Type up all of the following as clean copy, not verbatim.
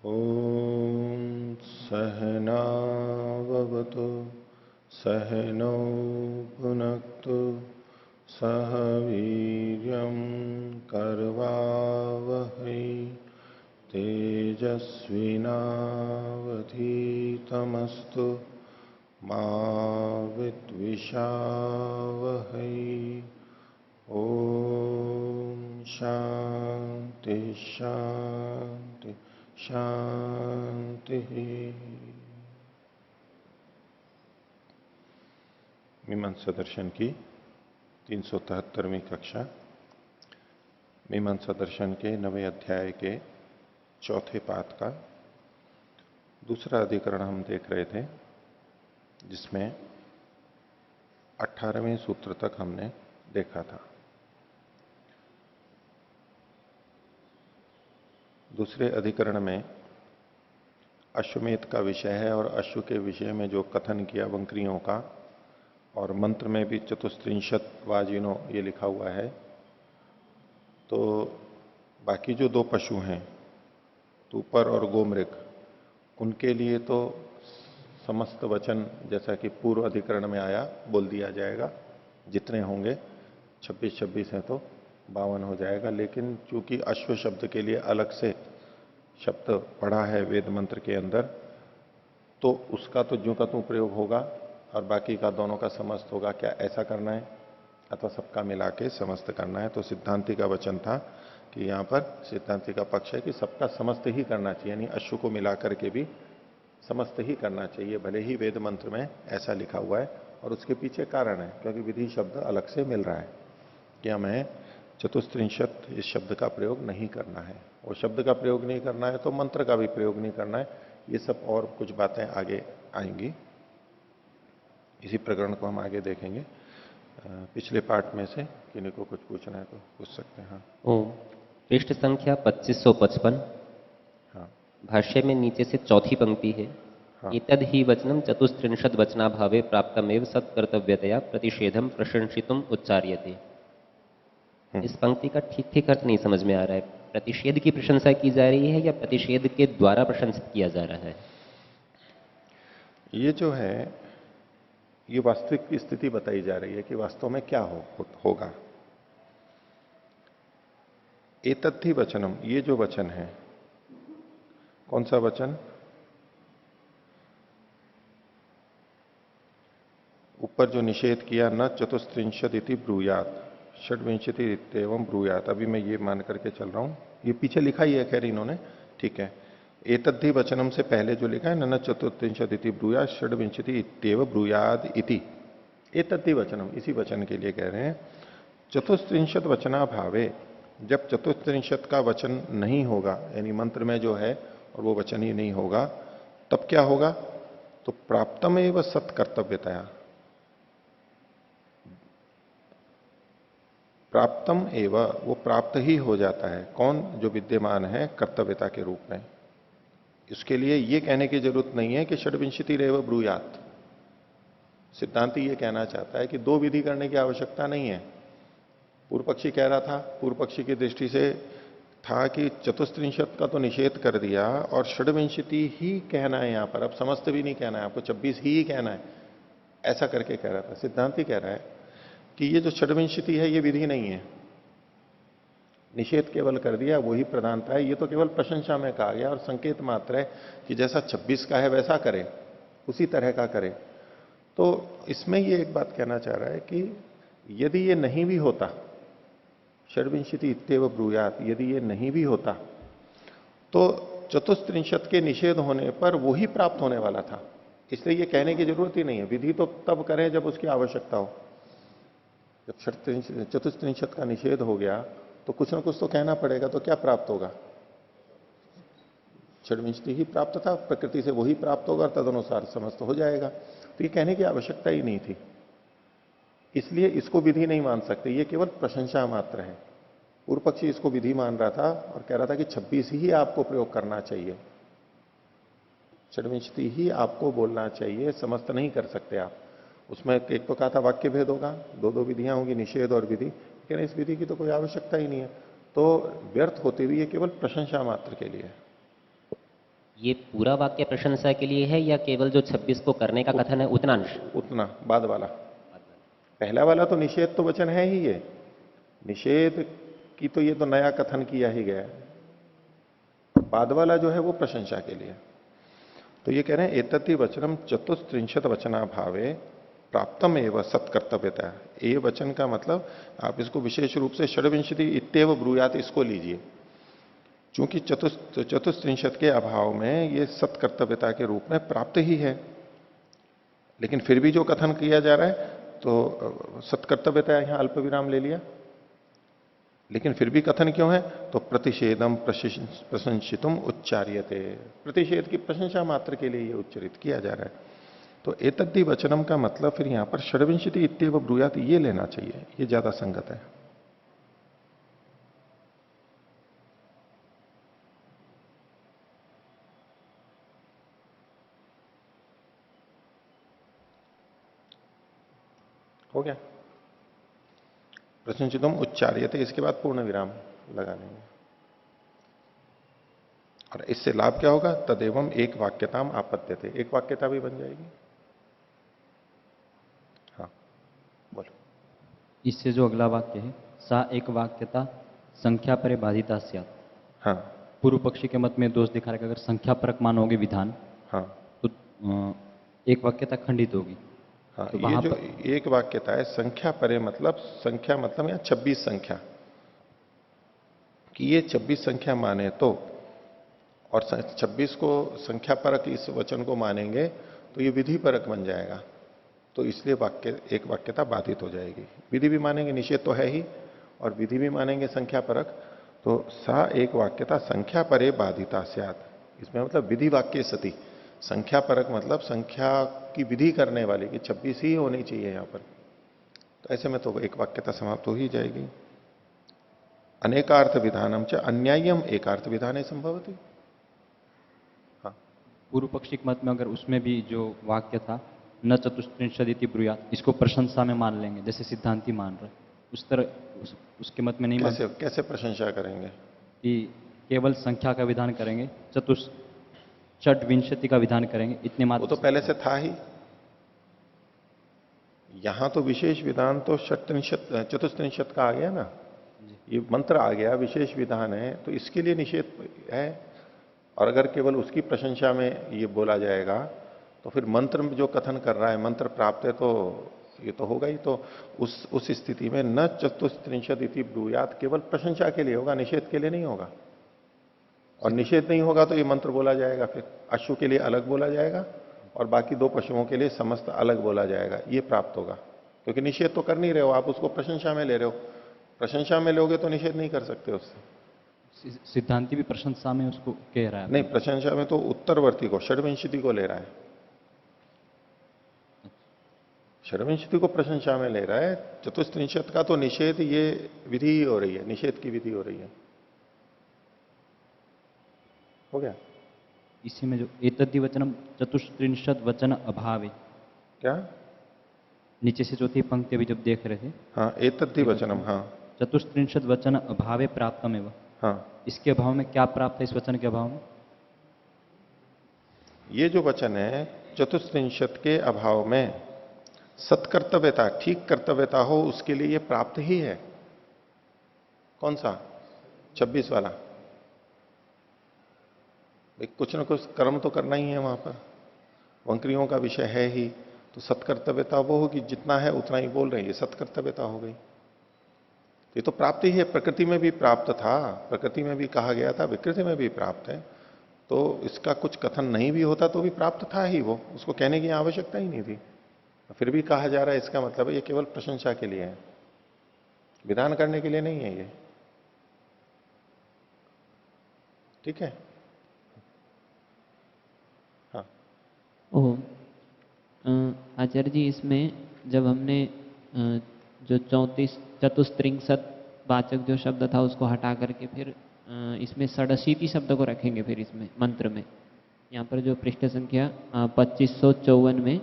ॐ सहनाववतु सहनौ भुनक्तु सह वीर्यं करवावहै तेजस्विनावधीतमस्तु मा विद्विषावहै। ॐ शांति शांति शांति। मीमांसा दर्शन की 373वीं कक्षा मीमांसा दर्शन के 9वें अध्याय के चौथे पाठ का दूसरा अधिकरण हम देख रहे थे, जिसमें 18वें सूत्र तक हमने देखा था। दूसरे अधिकरण में अश्वमेध का विषय है और अश्व के विषय में जो कथन किया वंक्रियों का, और मंत्र में भी चतुस्त्रिंशत वाजिनो ये लिखा हुआ है। तो बाकी जो दो पशु हैं, तूपर और गोमृग, उनके लिए तो समस्त वचन जैसा कि पूर्व अधिकरण में आया बोल दिया जाएगा। जितने होंगे 26-26 हैं तो 52 हो जाएगा। लेकिन चूंकि अश्व शब्द के लिए अलग से शब्द पढ़ा है वेद मंत्र के अंदर, तो उसका तो ज्यों का त्यों प्रयोग होगा और बाकी का दोनों का समस्त होगा। क्या ऐसा करना है अथवा सबका मिला के समस्त करना है? तो सिद्धांति का वचन था कि यहां पर सिद्धांति का पक्ष है कि सबका समस्त ही करना चाहिए, यानी अश्व को मिला करके भी समस्त ही करना चाहिए, भले ही वेद मंत्र में ऐसा लिखा हुआ है। और उसके पीछे कारण है, क्योंकि विधि शब्द अलग से मिल रहा है कि हमें चतुस्त्रिंशत इस शब्द का प्रयोग नहीं करना है। और शब्द का प्रयोग नहीं करना है तो मंत्र का भी प्रयोग नहीं करना है। ये सब और कुछ बातें आगे आएंगी। इसी प्रकरण को हम आगे देखेंगे। पिछले पाठ में से किन्हीं को कुछ पूछना है तो पूछ सकते हैं। हाँ, पृष्ठ संख्या 2555। हाँ, भाष्य में नीचे से चौथी पंक्ति है। हाँ, एतद ही वचनम चतुस्त्रिंशद वचनाभावे प्राप्तमेव सत्कर्तव्यतया प्रतिषेधम प्रशंसितुम उच्चार्यते। इस पंक्ति का ठीक ठीक अर्थ नहीं समझ में आ रहा है। प्रतिषेध की प्रशंसा की जा रही है या प्रतिषेध के द्वारा प्रशंसित किया जा रहा है? ये जो है ये वास्तविक स्थिति बताई जा रही है कि वास्तव में क्या होगा। एतद्धि वचनम, ये जो वचन है, कौन सा वचन? ऊपर जो निषेध किया, न चतुस्त्रिंशद इति ब्रूयात षड्विंशति एवं ब्रूयात। अभी मैं ये मान करके चल रहा हूं, ये पीछे लिखा ही है खैर इन्होंने, ठीक है। एतद्धि वचनम से पहले जो लिखा है न चतुस्त्रिंशद इति ब्रूयात षड्विंशति इत्येव ब्रूयाद इति, एतद्धि वचनम, इसी वचन के लिए कह रहे हैं। चतुस्त्रिंशत वचना भावे, जब चतुस्त्रिंशत का वचन नहीं होगा, यानी मंत्र में जो है और वो वचन ही नहीं होगा, तब क्या होगा? तो प्राप्तम एवं सत्कर्तव्यतया, प्राप्तम एवं, वो प्राप्त ही हो जाता है। कौन? जो विद्यमान है कर्तव्यता के रूप में। इसके लिए ये कहने की जरूरत नहीं है कि षड्विंशति रेव ब्रूयात। सिद्धांति ये कहना चाहता है कि दो विधि करने की आवश्यकता नहीं है। पूर्व पक्षी कह रहा था, पूर्व पक्षी की दृष्टि से था कि चतुस्त्रिंशत का तो निषेध कर दिया और षड्विंशति ही कहना है यहां पर, अब समस्त भी नहीं कहना है, आपको 26 ही कहना है, ऐसा करके कह रहा था। सिद्धांति कह रहा है कि ये जो षड्विंशति है ये विधि नहीं है, निषेध केवल कर दिया, वही प्रधानता है। ये तो केवल प्रशंसा में कहा गया और संकेत मात्र है कि जैसा 26 का है वैसा करे, उसी तरह का करे। तो इसमें ये एक बात कहना चाह रहा है कि यदि ये नहीं भी होता, षड्विंशति इत्येव ब्रूयात, यदि ये नहीं भी होता तो चतुस्त्रिंशत के निषेध होने पर वही प्राप्त होने वाला था। इसलिए ये कहने की जरूरत ही नहीं है। विधि तो तब करें जब उसकी आवश्यकता हो। जब चतुस्त्रिंशत का निषेध हो गया तो कुछ ना कुछ तो कहना पड़ेगा, तो क्या प्राप्त होगा? षड्विंशति ही प्राप्त था, प्रकृति से वही प्राप्त होगा और तदनुसार समस्त हो जाएगा। तो ये कहने की आवश्यकता ही नहीं थी, इसलिए इसको विधि नहीं मान सकते, ये केवल प्रशंसा मात्र है। पूर्व पक्षी इसको विधि मान रहा था और कह रहा था कि 26 ही आपको प्रयोग करना चाहिए, षड्विंशति ही आपको बोलना चाहिए, समस्त नहीं कर सकते आप। उसमें एक तो कहा था वाक्य भेद होगा, दो दो विधियां होंगी, निषेध और विधि, लेकिन इस विधि की तो कोई आवश्यकता ही नहीं है। तो व्यर्थ होती हुई ये केवल प्रशंसा मात्र के लिए। ये पूरा वाक्य प्रशंसा के लिए है या केवल जो 26 को करने का कथन है उतना अंश? उतना बाद वाला। पहला वाला तो निषेध तो वचन है ही ये, निषेध की तो ये तो नया कथन किया ही गया है। बाद वाला जो है वो प्रशंसा के लिए। तो ये कह रहे हैं एतति वचनम चतुस्त्रिंशत वचना भावे प्राप्तम एवं सत्कर्तव्यता। ये वचन का मतलब आप इसको विशेष रूप से षड्विंशति इत्येव ब्रूयात इसको लीजिए, क्योंकि चतुस्त्रिंशत के अभाव में ये सत्कर्तव्यता के रूप में प्राप्त ही है। लेकिन फिर भी जो कथन किया जा रहा है तो सत्कर्तव्यता यहां अल्प विराम ले लिया, लेकिन फिर भी कथन क्यों है? तो प्रतिषेधम प्रशंसितुम उच्चार्यते, प्रतिषेध की प्रशंसा मात्र के लिए ये उच्चरित किया जा रहा है। तो एतद्धि वचनम का मतलब फिर यहां पर षड्विंशति इत्येव ब्रूयात ये लेना चाहिए, ये ज्यादा संगत है। हो गया? प्रशंसितुम उच्चार्यते, इसके बाद पूर्ण विराम लगा लेंगे। और इससे लाभ क्या होगा? तदेवम एक वाक्यताम आपत्त्यते, एक वाक्यता भी बन जाएगी। हाँ बोलो। इससे जो अगला वाक्य है, सा एक वाक्यता संख्या परे बाधिता स्यात्। हाँ पूर्व पक्षी के मत में दोष दिखा रहा है कि अगर संख्या परक मानोगे विधान, हाँ तो एक वाक्यता खंडित होगी। हाँ, तो ये जो पर... एक वाक्यता है संख्या परे, मतलब संख्या मतलब यहां 26 संख्या कि ये 26 संख्या माने तो, और 26 को संख्या परक इस वचन को मानेंगे तो ये विधि परक बन जाएगा। तो इसलिए वाक्य एक वाक्यता बाधित हो जाएगी। विधि भी मानेंगे, निषेध तो है ही, और विधि भी मानेंगे संख्या परक, तो सा एक वाक्यता संख्या परे बाधिता स्यात्। इसमें मतलब विधि वाक्य सती, संख्या परक मतलब संख्या की विधि करने वाली कि 26 ही होनी चाहिए यहां पर। तो ऐसे में तो एक वाक्यता समाप्त हो ही जाएगी। अनेकार्थ विधानम च अन्याय्यम एकार्थ विधाने संभवती। हाँ पूर्व पक्षी के मत में अगर उसमें भी जो वाक्य था न चतुस्त्रिंशदिति ब्रूयात्, इसको प्रशंसा में मान लेंगे जैसे सिद्धांति मान रहे, उस तरह उसके मत में नहीं मान। कैसे प्रशंसा करेंगे? कि केवल संख्या का विधान करेंगे, षड्विंशति का विधान करेंगे, इतने मात्र। वो तो पहले से था ही। यहां तो विशेष विधान तो चतुस्त्रिंशत का आ गया ना, ये मंत्र आ गया, विशेष विधान है, तो इसके लिए निषेध है। और अगर केवल उसकी प्रशंसा में ये बोला जाएगा तो फिर मंत्र में जो कथन कर रहा है, मंत्र प्राप्त है, तो ये तो होगा ही। तो उस स्थिति में न चतुस्त्रिंशत इति ब्रूयात् केवल प्रशंसा के लिए होगा, निषेध के लिए नहीं होगा। और निषेध नहीं होगा तो ये मंत्र बोला जाएगा, फिर अश्व के लिए अलग बोला जाएगा और बाकी दो पशुओं के लिए समस्त अलग बोला जाएगा, ये प्राप्त होगा। क्योंकि निषेध तो कर नहीं रहे हो आप, उसको प्रशंसा में ले रहे हो। प्रशंसा में लोगे तो निषेध नहीं कर सकते उससे। सिद्धांति भी प्रशंसा में उसको कह रहा है। नहीं, प्रशंसा में तो उत्तरवर्ती को, षड्विंशति को ले रहा है। षड्विंशति को प्रशंसा में ले रहा है। चतुस्त्रिंशत का तो निषेध, ये विधि ही हो रही है, निषेध की विधि हो रही है। हो गया? इसी में जो एतद्धि वचनम चतुस्त्रिंशत वचन अभावे, क्या नीचे से चौथी पंक्ति अभी जब देख रहे थे, हाँ एतद्धि वचनम, हाँ चतुस्त्रिंशत वचन अभावे प्राप्तम एवं, हाँ, इसके अभाव में क्या प्राप्त है? इस वचन के अभाव में ये जो वचन है चतुस्त्रिंशत के अभाव में सत्कर्तव्यता, ठीक कर्तव्यता हो, उसके लिए ये प्राप्त ही है। कौन सा? 26 वाला। कुछ ना कुछ कर्म तो करना ही है वहां पर, वंक्रियों का विषय है ही, तो सत्कर्तव्यता वो होगी, जितना है उतना ही बोल रहे हैं, ये सत्कर्तव्यता हो गई। ये तो प्राप्ति ही है, प्रकृति में भी प्राप्त था, प्रकृति में भी कहा गया था, विकृति में भी प्राप्त है। तो इसका कुछ कथन नहीं भी होता तो भी प्राप्त था ही वो, उसको कहने की आवश्यकता ही नहीं थी। फिर भी कहा जा रहा है, इसका मतलब है ये केवल प्रशंसा के लिए है, विधान करने के लिए नहीं है ये। ठीक है? हाँ। ओह, आचार्य जी, इसमें जब हमने जो 34 चतुस्त्रिंशत वाचक जो शब्द था उसको हटा करके फिर इसमें षडशीति शब्द को रखेंगे, फिर इसमें मंत्र में यहाँ पर जो पृष्ठ संख्या 2554 में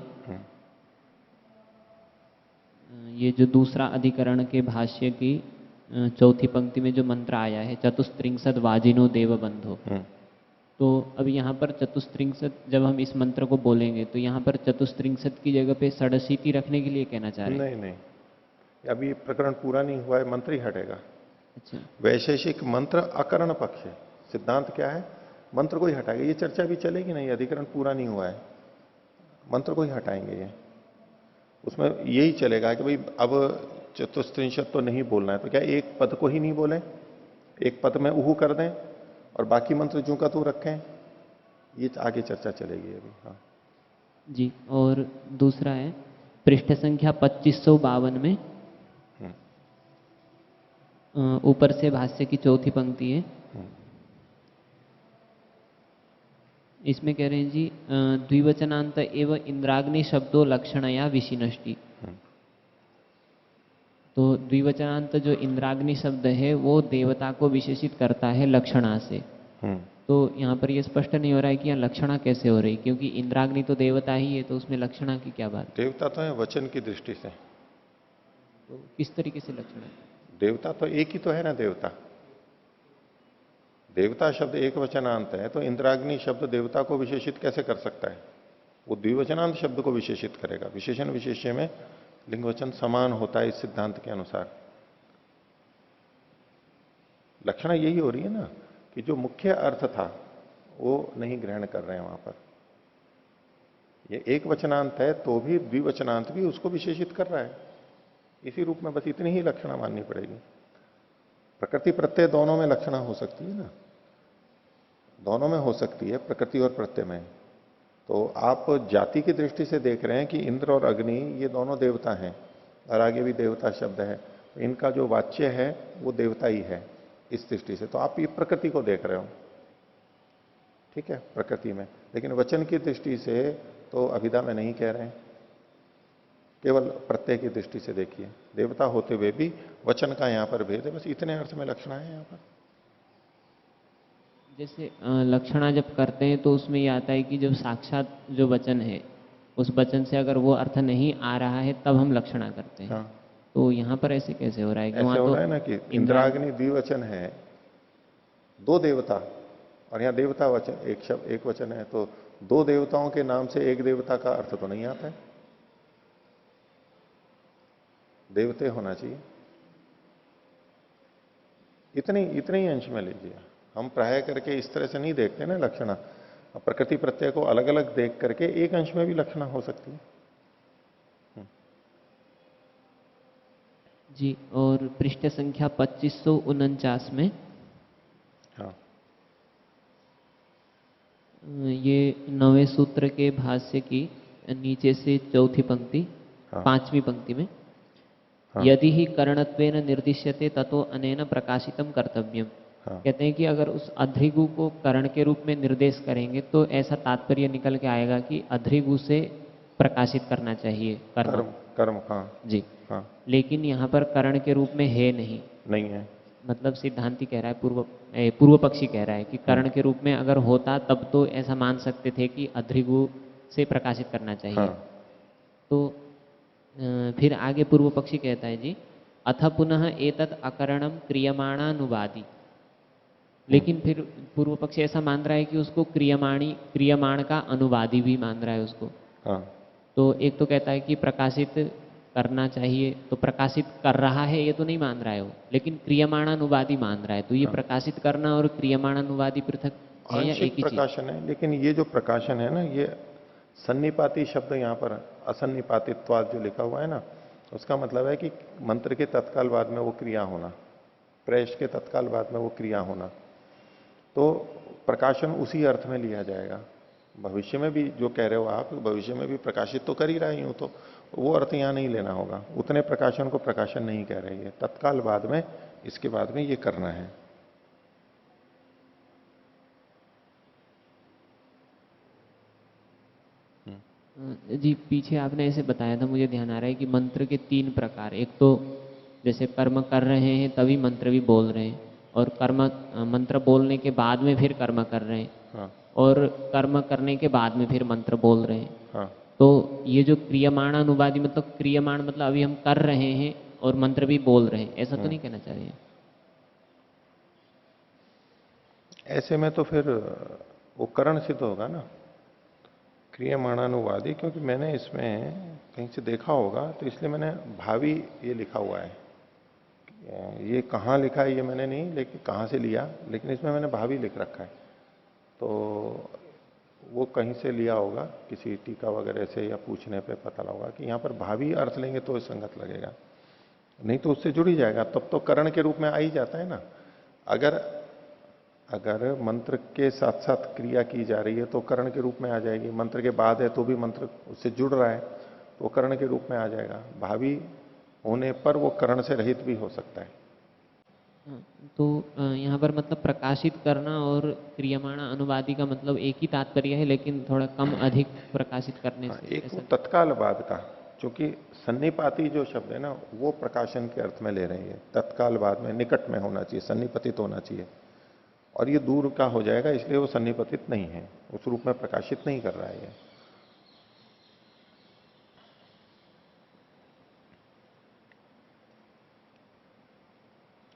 ये जो दूसरा अधिकरण के भाष्य की चौथी पंक्ति में जो मंत्र आया है, चतुस्त्रिंशत वाजिनो देव बंधो, तो अब यहाँ पर चतुस्त्रिंशत जब हम इस मंत्र को बोलेंगे तो यहाँ पर चतुस्त्रिंशत की जगह पे षडशीति रखने के लिए कहना चाह रहे हैं? नहीं नहीं, अभी प्रकरण पूरा नहीं हुआ है, मंत्र ही हटेगा। अच्छा। वैशेषिक मंत्र अकरण पक्ष है। सिद्धांत क्या है? मंत्र को ही हटाएगा। ये चर्चा भी चलेगी नहीं, अधिकरण पूरा नहीं हुआ है, मंत्र को ही हटाएंगे ये। उसमें यही चलेगा कि भाई अब चतुस्त्रिंशत तो नहीं बोलना है, तो क्या एक पद को ही नहीं बोले, एक पद में उहू कर दें और बाकी मंत्र जू का तू रखें? ये आगे चर्चा चलेगी अभी। हाँ जी। और दूसरा है पृष्ठ संख्या 2552 में ऊपर से भाष्य की चौथी पंक्ति है। इसमें कह रहे हैं जी द्विवचनांत एवं इंद्राग्नि शब्दों लक्षणया विशिनष्टि। तो द्विवचनांत जो इंद्राग्नि शब्द है वो देवता को विशेषित करता है लक्षणा से। तो यहाँ पर ये स्पष्ट नहीं हो रहा है कि यहाँ लक्षणा कैसे हो रही, क्योंकि इंद्राग्नि तो देवता ही है, तो उसमें लक्षणा की क्या बात? देवता तो है वचन की दृष्टि से। तो किस तरीके से लक्षणा? देवता तो एक ही तो है ना, देवता। देवता शब्द एक वचनांत है, तो इंद्राग्नि शब्द देवता को विशेषित कैसे कर सकता है? वो द्विवचनांत शब्द को विशेषित करेगा। विशेषण विशेष्य में लिंग वचन समान होता है इस सिद्धांत के अनुसार। लक्षणा यही हो रही है ना कि जो मुख्य अर्थ था वो नहीं ग्रहण कर रहे हैं वहां पर। ये एक वचनांत है तो भी द्विवचनांत भी उसको विशेषित कर रहा है इसी रूप में। बस इतनी ही लक्षणा माननी पड़ेगी। प्रकृति प्रत्यय दोनों में लक्षणा हो सकती है ना, दोनों में हो सकती है, प्रकृति और प्रत्यय में। तो आप जाति की दृष्टि से देख रहे हैं कि इंद्र और अग्नि ये दोनों देवता हैं और आगे भी देवता शब्द है, तो इनका जो वाच्य है वो देवता ही है इस दृष्टि से। तो आप ये प्रकृति को देख रहे हो, ठीक है, प्रकृति में। लेकिन वचन की दृष्टि से तो अभिधा में नहीं कह रहे हैं, केवल प्रत्यय की दृष्टि से देखिए। देवता होते हुए भी वचन का यहां पर भेद है, बस इतने अर्थ में लक्षणा है यहां पर। जैसे लक्षणा जब करते हैं तो उसमें ये आता है कि जब साक्षात जो वचन है उस वचन से अगर वो अर्थ नहीं आ रहा है तब हम लक्षणा करते हैं। हाँ। तो यहाँ पर ऐसे कैसे हो रहा है कि ऐसे वहां हो तो रहा है ना कि इंद्राग्नि द्विवचन है, दो देवता, और यहाँ देवता वचन एक शब्द एक वचन है, तो दो देवताओं के नाम से एक देवता का अर्थ तो नहीं आता है, देवते होना चाहिए। इतने ही अंश में लीजिए। हम प्राय करके इस तरह से नहीं देखते ना लक्षणा। प्रकृति प्रत्यय को अलग अलग देख करके एक अंश में भी लक्षणा हो सकती है। जी। और पृष्ठ संख्या 2549 में हाँ। ये 9वें सूत्र के भाष्य की नीचे से चौथी पंक्ति, हाँ। 5वीं पंक्ति में हाँ। यदि ही करणत्वेन निर्दिश्यते ततो अनेन प्रकाशितम कर्तव्यम। हाँ। कहते हैं कि अगर उस अध्रिगु को करण के रूप में निर्देश करेंगे तो ऐसा तात्पर्य निकल के आएगा कि अध्रिगु से प्रकाशित करना चाहिए कर्म। कर्म। हाँ जी। हाँ। लेकिन यहाँ पर करण के रूप में है नहीं है। मतलब सिद्धांति कह रहा है, पूर्व पक्षी कह रहा है कि कर्ण के रूप में अगर होता तब तो ऐसा मान सकते थे कि अध्रिगु से प्रकाशित करना चाहिए। हाँ। तो फिर आगे पूर्व पक्षी कहता है जी अथ पुनः एतत् अकरणम क्रियमाणानुवादी। लेकिन फिर पूर्व पक्षी ऐसा मान रहा है कि उसको क्रियमाण का अनुवादी भी मान रहा है उसको। हाँ। तो एक तो कहता है कि प्रकाशित करना चाहिए, तो प्रकाशित कर रहा है ये तो नहीं मान रहा है वो, लेकिन क्रियमाणानुवादी मान रहा है। तो ये हाँ। प्रकाशित करना और क्रियमाणानुवादी पृथक है या एक आंशिक ही चीज? प्रकाशन है, लेकिन ये जो प्रकाशन है ना, ये सन्निपाती शब्द यहाँ पर असन्निपातित्वाद जो लिखा हुआ है ना, उसका मतलब है कि मंत्र के तत्काल बाद में वो क्रिया होना, प्रेष के तत्काल बाद में वो क्रिया होना। तो प्रकाशन उसी अर्थ में लिया जाएगा। भविष्य में भी जो कह रहे हो आप, भविष्य में भी प्रकाशित तो कर ही रहा हूं, तो वो अर्थ यहां नहीं लेना होगा। उतने प्रकाशन को प्रकाशन नहीं कह रही है, तत्काल बाद में, इसके बाद में ये करना है। जी पीछे आपने ऐसे बताया था, मुझे ध्यान आ रहा है कि मंत्र के 3 प्रकार, एक तो जैसे कर्म कर रहे हैं तभी मंत्र भी बोल रहे हैं, और कर्म मंत्र बोलने के बाद में फिर कर्म कर रहे हैं। हाँ। और कर्म करने के बाद में फिर मंत्र बोल रहे हैं। हाँ। तो ये जो क्रियमाणानुवादी मतलब क्रियमाण मतलब अभी हम कर रहे हैं और मंत्र भी बोल रहे हैं, ऐसा तो नहीं कहना चाहिए? ऐसे में तो फिर वो करण सिद्ध होगा ना, क्रियमाणानुवादी, क्योंकि मैंने इसमें कहीं से देखा होगा तो इसलिए मैंने भावी ये लिखा हुआ है। ये कहाँ लिखा है ये मैंने नहीं, लेकिन कहाँ से लिया, लेकिन इसमें मैंने भावी लिख रखा है। तो वो कहीं से लिया होगा, किसी टीका वगैरह से, या पूछने पे पता लगा कि यहाँ पर भावी अर्थ लेंगे तो संगत लगेगा, नहीं तो उससे जुड़ ही जाएगा, तब तो करण के रूप में आ ही जाता है ना। अगर अगर मंत्र के साथ साथ क्रिया की जा रही है तो करण के रूप में आ जाएगी, मंत्र के बाद है तो भी मंत्र उससे जुड़ रहा है तो वो करण के रूप में आ जाएगा। भावी होने पर वो करण से रहित भी हो सकता है। हाँ, तो यहाँ पर मतलब प्रकाशित करना और क्रियमाणा अनुवादी का मतलब एक ही तात्पर्य है, लेकिन थोड़ा कम अधिक प्रकाशित करने हाँ, से एक वो ऐसा। तत्काल बाद का, क्योंकि सन्निपाती जो शब्द है ना वो प्रकाशन के अर्थ में ले रही है, तत्काल बाद में निकट में होना चाहिए, सन्निपतित होना चाहिए, और ये दूर का हो जाएगा इसलिए वो सन्निपतित नहीं है, उस रूप में प्रकाशित नहीं कर रहा है ये।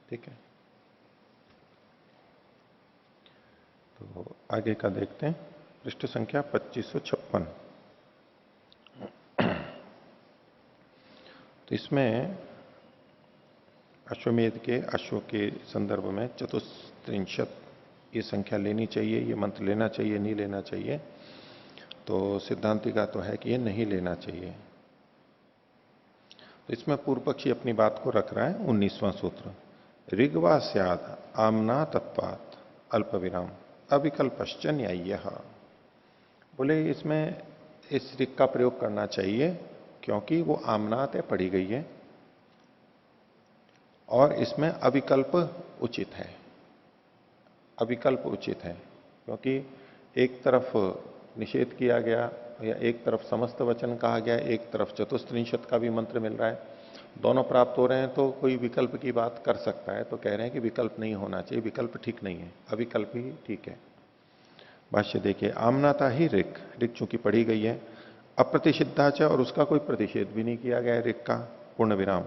ठीक है, तो आगे का देखते हैं, पृष्ठ संख्या 2556। तो इसमें अश्वमेध के अश्व के संदर्भ में चतुस्त्रिंशत ये संख्या लेनी चाहिए, ये मंत्र लेना चाहिए, नहीं लेना चाहिए। तो सिद्धांति का तो है कि ये नहीं लेना चाहिए। तो इसमें पूर्व पक्षी अपनी बात को रख रहा है। 19वां सूत्र, ऋग्वा स्याद आमना तत्वात अल्प विराम अविकल्पश्च न्याय्य। बोले इसमें इस ऋग का प्रयोग करना चाहिए क्योंकि वो आमनात है, पढ़ी गई है, और इसमें अविकल्प उचित है। अविकल्प उचित है क्योंकि एक तरफ निषेध किया गया या एक तरफ समस्त वचन कहा गया, एक तरफ चतुस्त्रिंशत का भी मंत्र मिल रहा है, दोनों प्राप्त हो रहे हैं, तो कोई विकल्प की बात कर सकता है। तो कह रहे हैं कि विकल्प नहीं होना चाहिए, विकल्प ठीक नहीं है, अविकल्प ही ठीक है। भाष्य देखिए, आमनाता ही ऋक, ऋक चूंकि पढ़ी गई है, अप्रतिषिद्धाच, और उसका कोई प्रतिषेध भी नहीं किया गया है ऋक का, पूर्ण विराम,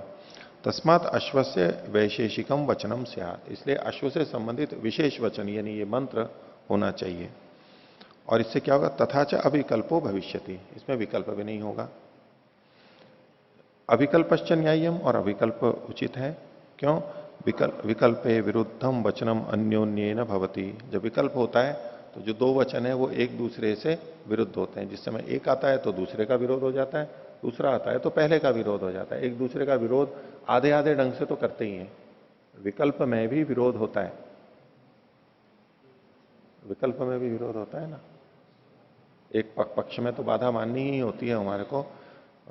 तस्मात अश्वस्य वैशेषिकम वचनम स्यात्, इसलिए अश्व से संबंधित विशेष वचन यानी ये मंत्र होना चाहिए। और इससे क्या होगा, तथाच अविकल्पो भविष्यति, इसमें विकल्प भी नहीं होगा। अविकल्पश्च न्याय्यम, और अविकल्प उचित है, क्यों, विकल्पे विरुद्धम वचनम अन्योन्येन भवति, जब विकल्प होता है तो जो दो वचन है वो एक दूसरे से विरुद्ध होते हैं। जिस समय एक आता है तो दूसरे का विरोध हो जाता है, दूसरा आता है तो पहले का विरोध हो जाता है। एक दूसरे का विरोध आधे आधे ढंग से तो करते ही हैं, विकल्प में भी विरोध होता है, विकल्प में भी विरोध होता है ना। एक पक्ष में तो बाधा माननी ही होती है हमारे को।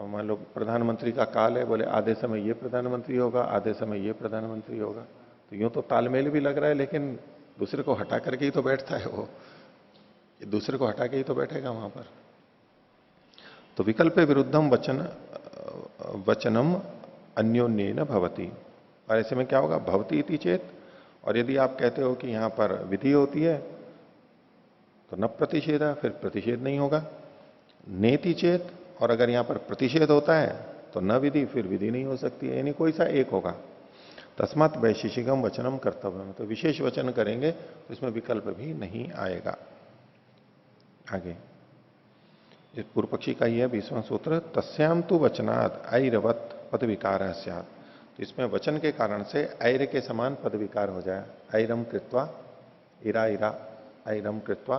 मान लो प्रधानमंत्री का काल है, बोले आधे समय ये प्रधानमंत्री होगा, आधे समय ये प्रधानमंत्री होगा, तो यूं तो तालमेल भी लग रहा है, लेकिन दूसरे को हटा करके ही तो बैठता है वो, दूसरे को हटा के ही तो बैठेगा वहां पर। तो विकल्प विरुद्धम वचनम अन्योन्येन भवति, और ऐसे में क्या होगा, भवति इति चेत, और यदि आप कहते हो कि यहां पर विधि होती है तो न प्रतिषेध, फिर प्रतिषेध नहीं होगा। नेति चेत, और अगर यहां पर प्रतिषेध होता है तो न विधि, फिर विधि नहीं हो सकती है, यानी कोई सा एक होगा। तस्मात वैशेषिकम वचनम कर्तव्य, तो विशेष वचन करेंगे तो इसमें विकल्प भी नहीं आएगा। आगे इस पूर्व पक्षी का ही है 20वां सूत्र, तस्याम तु वचनात् ऐरवत पद विकार स्यात्, तो इसमें वचन के कारण से ऐर के समान पद विकार हो जाए। ऐरम कृत्वा, इरा इरा, ऐरम कृत्वा,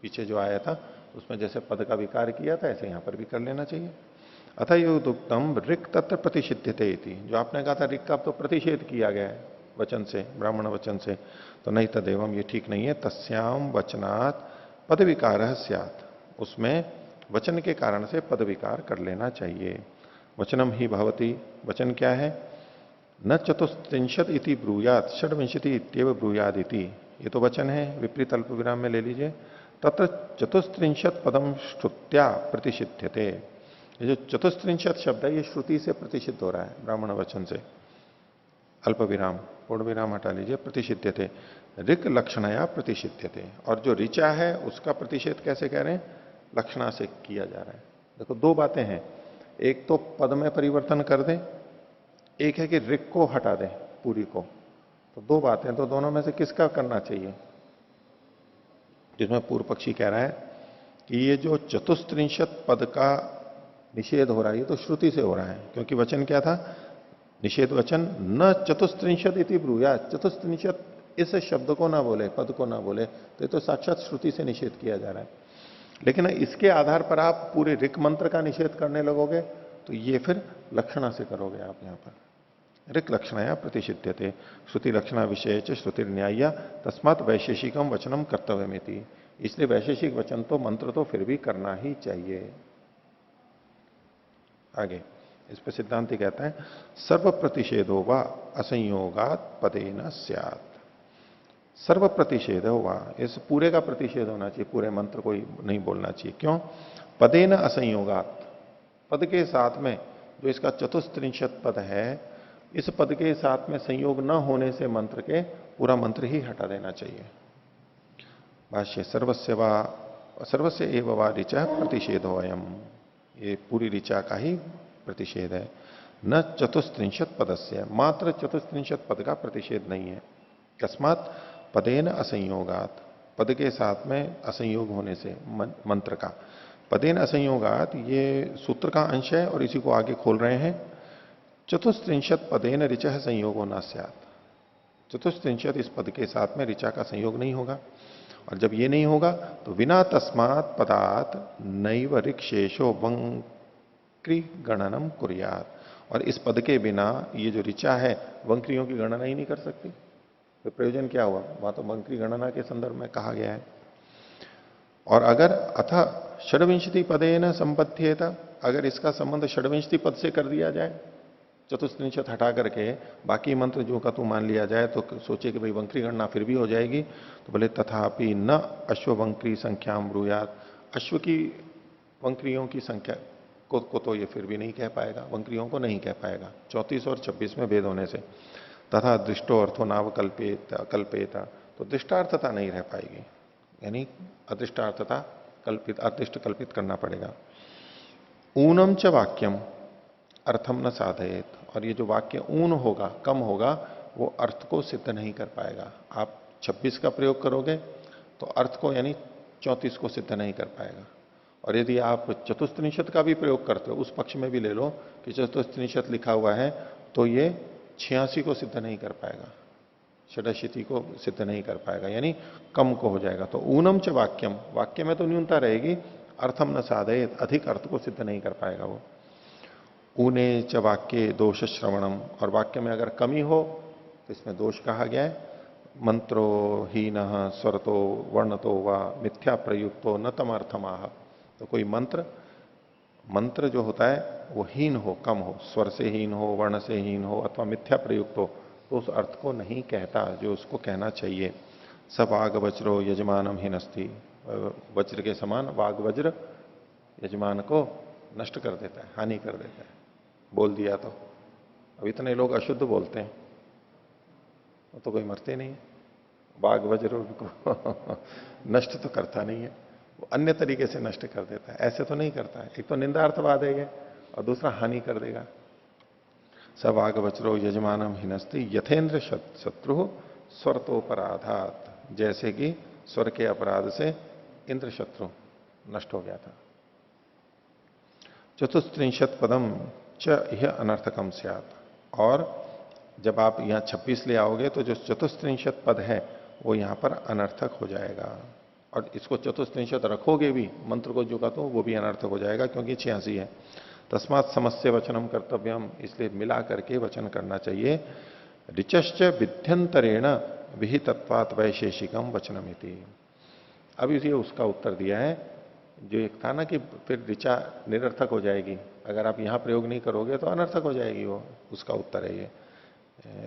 पीछे जो आया था उसमें जैसे पद का विकार किया था ऐसे यहां पर भी कर लेना चाहिए। अतः युक्तम ऋक तत्र प्रतिषिध्यते इति, जो आपने कहा था ऋक का तो प्रतिषेध किया गया है वचन से, ब्राह्मण वचन से, तो नहीं तदेवम, ये ठीक नहीं है। तस्याम वचनात् पद विकार स्यात्, उसमें वचन के कारण से पद विकार कर लेना चाहिए। वचनम ही भवति, वचन क्या है, न चतुस्त्रिंशत इति ब्रूयात षड्विंशति इत्येव ब्रूयाद इति, ये तो वचन है, विपरीत अल्प विराम में ले लीजिए। तत्र चतुस्त्रिंशत पदम श्रुत्या प्रतिषिध्यते, ये जो चतुस्त्रिंशत शब्द है ये श्रुति से प्रतिषिद्ध हो रहा है, ब्राह्मण वचन से। अल्प विराम, पूर्ण विराम हटा लीजिए, प्रतिषिध्यते, ऋक लक्षणया प्रतिषिध्यते, और जो ऋचा है उसका प्रतिषेध कैसे कह रहे हैं, लक्षणा से किया जा रहा है। देखो दो बातें हैं, एक तो पद में परिवर्तन कर दें, एक है कि ऋक को हटा दें पूरी को, तो दो बातें, तो दोनों में से किसका करना चाहिए, जिसमें पूर्व पक्षी कह रहा है कि ये जो चतुस्त्रिंशत पद का निषेध हो रहा है ये तो श्रुति से हो रहा है, क्योंकि वचन क्या था? निषेध वचन न चतुस्त्रिंशत इति ब्रूयात्, चतुस्त्रिंशत इस शब्द को ना बोले, पद को ना बोले, तो ये तो साक्षात श्रुति से निषेध किया जा रहा है। लेकिन इसके आधार पर आप पूरे ऋक मंत्र का निषेध करने लगोगे तो ये फिर लक्षणा से करोगे आप। यहां पर ऋक लक्षणया प्रतिषिध्यते श्रुति लक्षणा विषय च श्रुति न्याय तस्मात् वैशेषिकम वचनम कर्तव्यमिति, इसलिए वैशेषिक वचन तो मंत्र तो फिर भी करना ही चाहिए। आगे इस पर सिद्धांति कहता है सर्व प्रतिषेधो वा असंयोगात पदेन स्यात्। सर्व प्रतिषेध हुआ, इस पूरे का प्रतिषेध होना चाहिए, पूरे मंत्र को ही नहीं बोलना चाहिए। क्यों? पदेन असंयोगात, पद के साथ में जो इसका चतुस्त्रिंशत पद है, इस पद के साथ में संयोग न होने से मंत्र के पूरा मंत्र ही हटा देना चाहिए। भाष्य सर्वस्य एव वा ऋचा प्रतिषेधो अयम, ये पूरी ऋचा का ही प्रतिषेध है। न चतुस्त्रिंशत पदस्य, मात्र चतुस्त्रिंशत पद का प्रतिषेध नहीं है। अकस्मात पदेन असंयोगात, पद के साथ में असंयोग होने से मंत्र का। पदेन असंयोगात ये सूत्र का अंश है और इसी को आगे खोल रहे हैं। चतुस्त्रिंशत पदेन ऋचा संयोगो न स्यात्, चतुस्त्रिंशत इस पद के साथ में ऋचा का संयोग नहीं होगा, और जब ये नहीं होगा तो विना तस्मात् पदात् नैव ऋक् शेषो वंक्री गणनम कुर्यात्, और इस पद के बिना ये जो ऋचा है वंक्रियों की गणना ही नहीं कर सकती। तो प्रयोजन क्या हुआ? वहां तो वंक्री गणना के संदर्भ में कहा गया है। और अगर अथ षड्विंशति पदेन संबध्येत, अगर इसका संबंध षड्विंशति पद से कर दिया जाए, चतुस्त्रिंशत हटा करके बाकी मंत्र जो का तू मान लिया जाए, तो सोचे कि भाई वंक्री गणना फिर भी हो जाएगी, तो बोले तथापि न अश्ववंक्री संख्याम ब्रूयात्, अश्व की वंक्रियों की संख्या को तो ये फिर भी नहीं कह पाएगा, वंक्रियों को नहीं कह पाएगा 34 और 26 में भेद होने से। तथा दृष्टो अर्थो नाव कल्पेता, तो दृष्टार्थता नहीं रह पाएगी, यानी अदृष्टार्थता कल्पित, अदृष्ट कल्पित करना पड़ेगा। ऊनम च वाक्यम अर्थम न साधयेत, और ये जो वाक्य ऊन होगा, कम होगा, वो अर्थ को सिद्ध नहीं कर पाएगा। आप 26 का प्रयोग करोगे तो अर्थ को यानी 34 को सिद्ध नहीं कर पाएगा। और यदि आप चतुस्त्रिंशत का भी प्रयोग करते हो, उस पक्ष में भी ले लो कि चतुस्त्रिंशत लिखा हुआ है, तो ये 86 को सिद्ध नहीं कर पाएगा, षडशीति को सिद्ध नहीं कर पाएगा, यानी कम को हो जाएगा। तो ऊनम च वाक्यम, वाक्य में तो न्यूनता रहेगी, अर्थम न साधयेत, अधिक अर्थ को सिद्ध नहीं कर पाएगा वो। ऊने च वाक्य दोष श्रवणम, और वाक्य में अगर कमी हो तो इसमें दोष कहा गया है। मंत्रो हीन स्वरतो वर्णतो वा मिथ्या प्रयुक्तो न तम अर्थमाह, तो कोई मंत्र जो होता है वो हीन हो, कम हो, स्वर से हीन हो, वर्ण से हीन हो, अथवा मिथ्या प्रयुक्त हो, तो उस अर्थ को नहीं कहता जो उसको कहना चाहिए। स वाग वज्रो यजमानम हीनस्ति, वज्र के समान वाग वज्र यजमान को नष्ट कर देता है, हानि कर देता है, बोल दिया तो। अब इतने लोग अशुद्ध बोलते हैं, वो तो कोई मरते नहीं है, वाग वज्र को नष्ट तो करता नहीं है, वो अन्य तरीके से नष्ट कर देता है, ऐसे तो नहीं करता है। एक तो निंदार्थवाद है ये, और दूसरा हानि कर देगा। सब आग वज्रो यजमानम हिनस्ति यथेन्द्र शत्रु स्वरतोपराधात, जैसे कि स्वर के अपराध से इंद्र शत्रु नष्ट हो गया था। चतुस्त्रिंशत पदम च यह अनर्थकम स्यात्, और जब आप यहां 26 ले आओगे तो जो चतुस्त्रिंशत पद है वो यहां पर अनर्थक हो जाएगा, और इसको चतुस्त्रिंशत रखोगे भी मंत्र को जो का तो वो भी अनर्थक हो जाएगा, क्योंकि 86 है। तस्मात् समस्य वचनम कर्तव्यम, इसलिए मिला करके वचन करना चाहिए। ऋचश्च विध्यंतरेण विहितत्वात् वैशेषिकम वचनमिति। अब इसे उसका उत्तर दिया है, जो एक था ना कि फिर ऋचा निरर्थक हो जाएगी, अगर आप यहां प्रयोग नहीं करोगे तो अनर्थक हो जाएगी वो, उसका उत्तर है ये।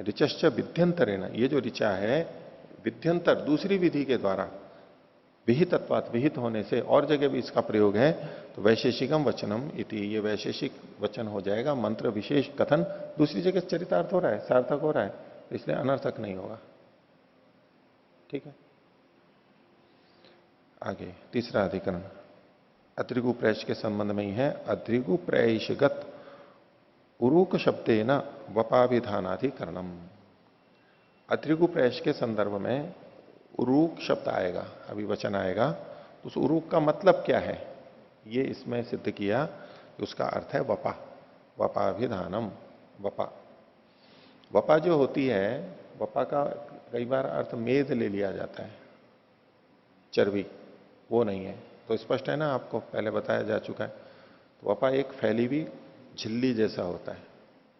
ऋचश्च विध्यंतरेण, ये जो ऋचा है विध्यंतर दूसरी विधि के द्वारा, विहितत्वात् विहित होने से और जगह भी इसका प्रयोग है, तो वैशेषिकम वचनम इति, ये वैशेषिक वचन हो जाएगा। मंत्र विशेष कथन दूसरी जगह चरितार्थ हो रहा है, सार्थक हो रहा है, तो इसलिए अनर्थक नहीं होगा। ठीक है, आगे तीसरा अधिकरण अद्रिगु प्रैश के संबंध में ही है। अद्रिगु प्रैशगत उरूक शब्दे न वपाभिधानाधिकरणम। अद्रिगु प्रैश के संदर्भ में उरूक शब्द आएगा, अभी वचन आएगा, तो उस उरूक का मतलब क्या है ये इसमें सिद्ध किया कि उसका अर्थ है वपा, वपाभिधानम। वपा, वपा जो होती है, वपा का कई बार अर्थ मेद ले लिया जाता है, चर्बी, वो नहीं है। तो स्पष्ट है ना, आपको पहले बताया जा चुका है। तो वपा एक फैली हुई झिल्ली जैसा होता है,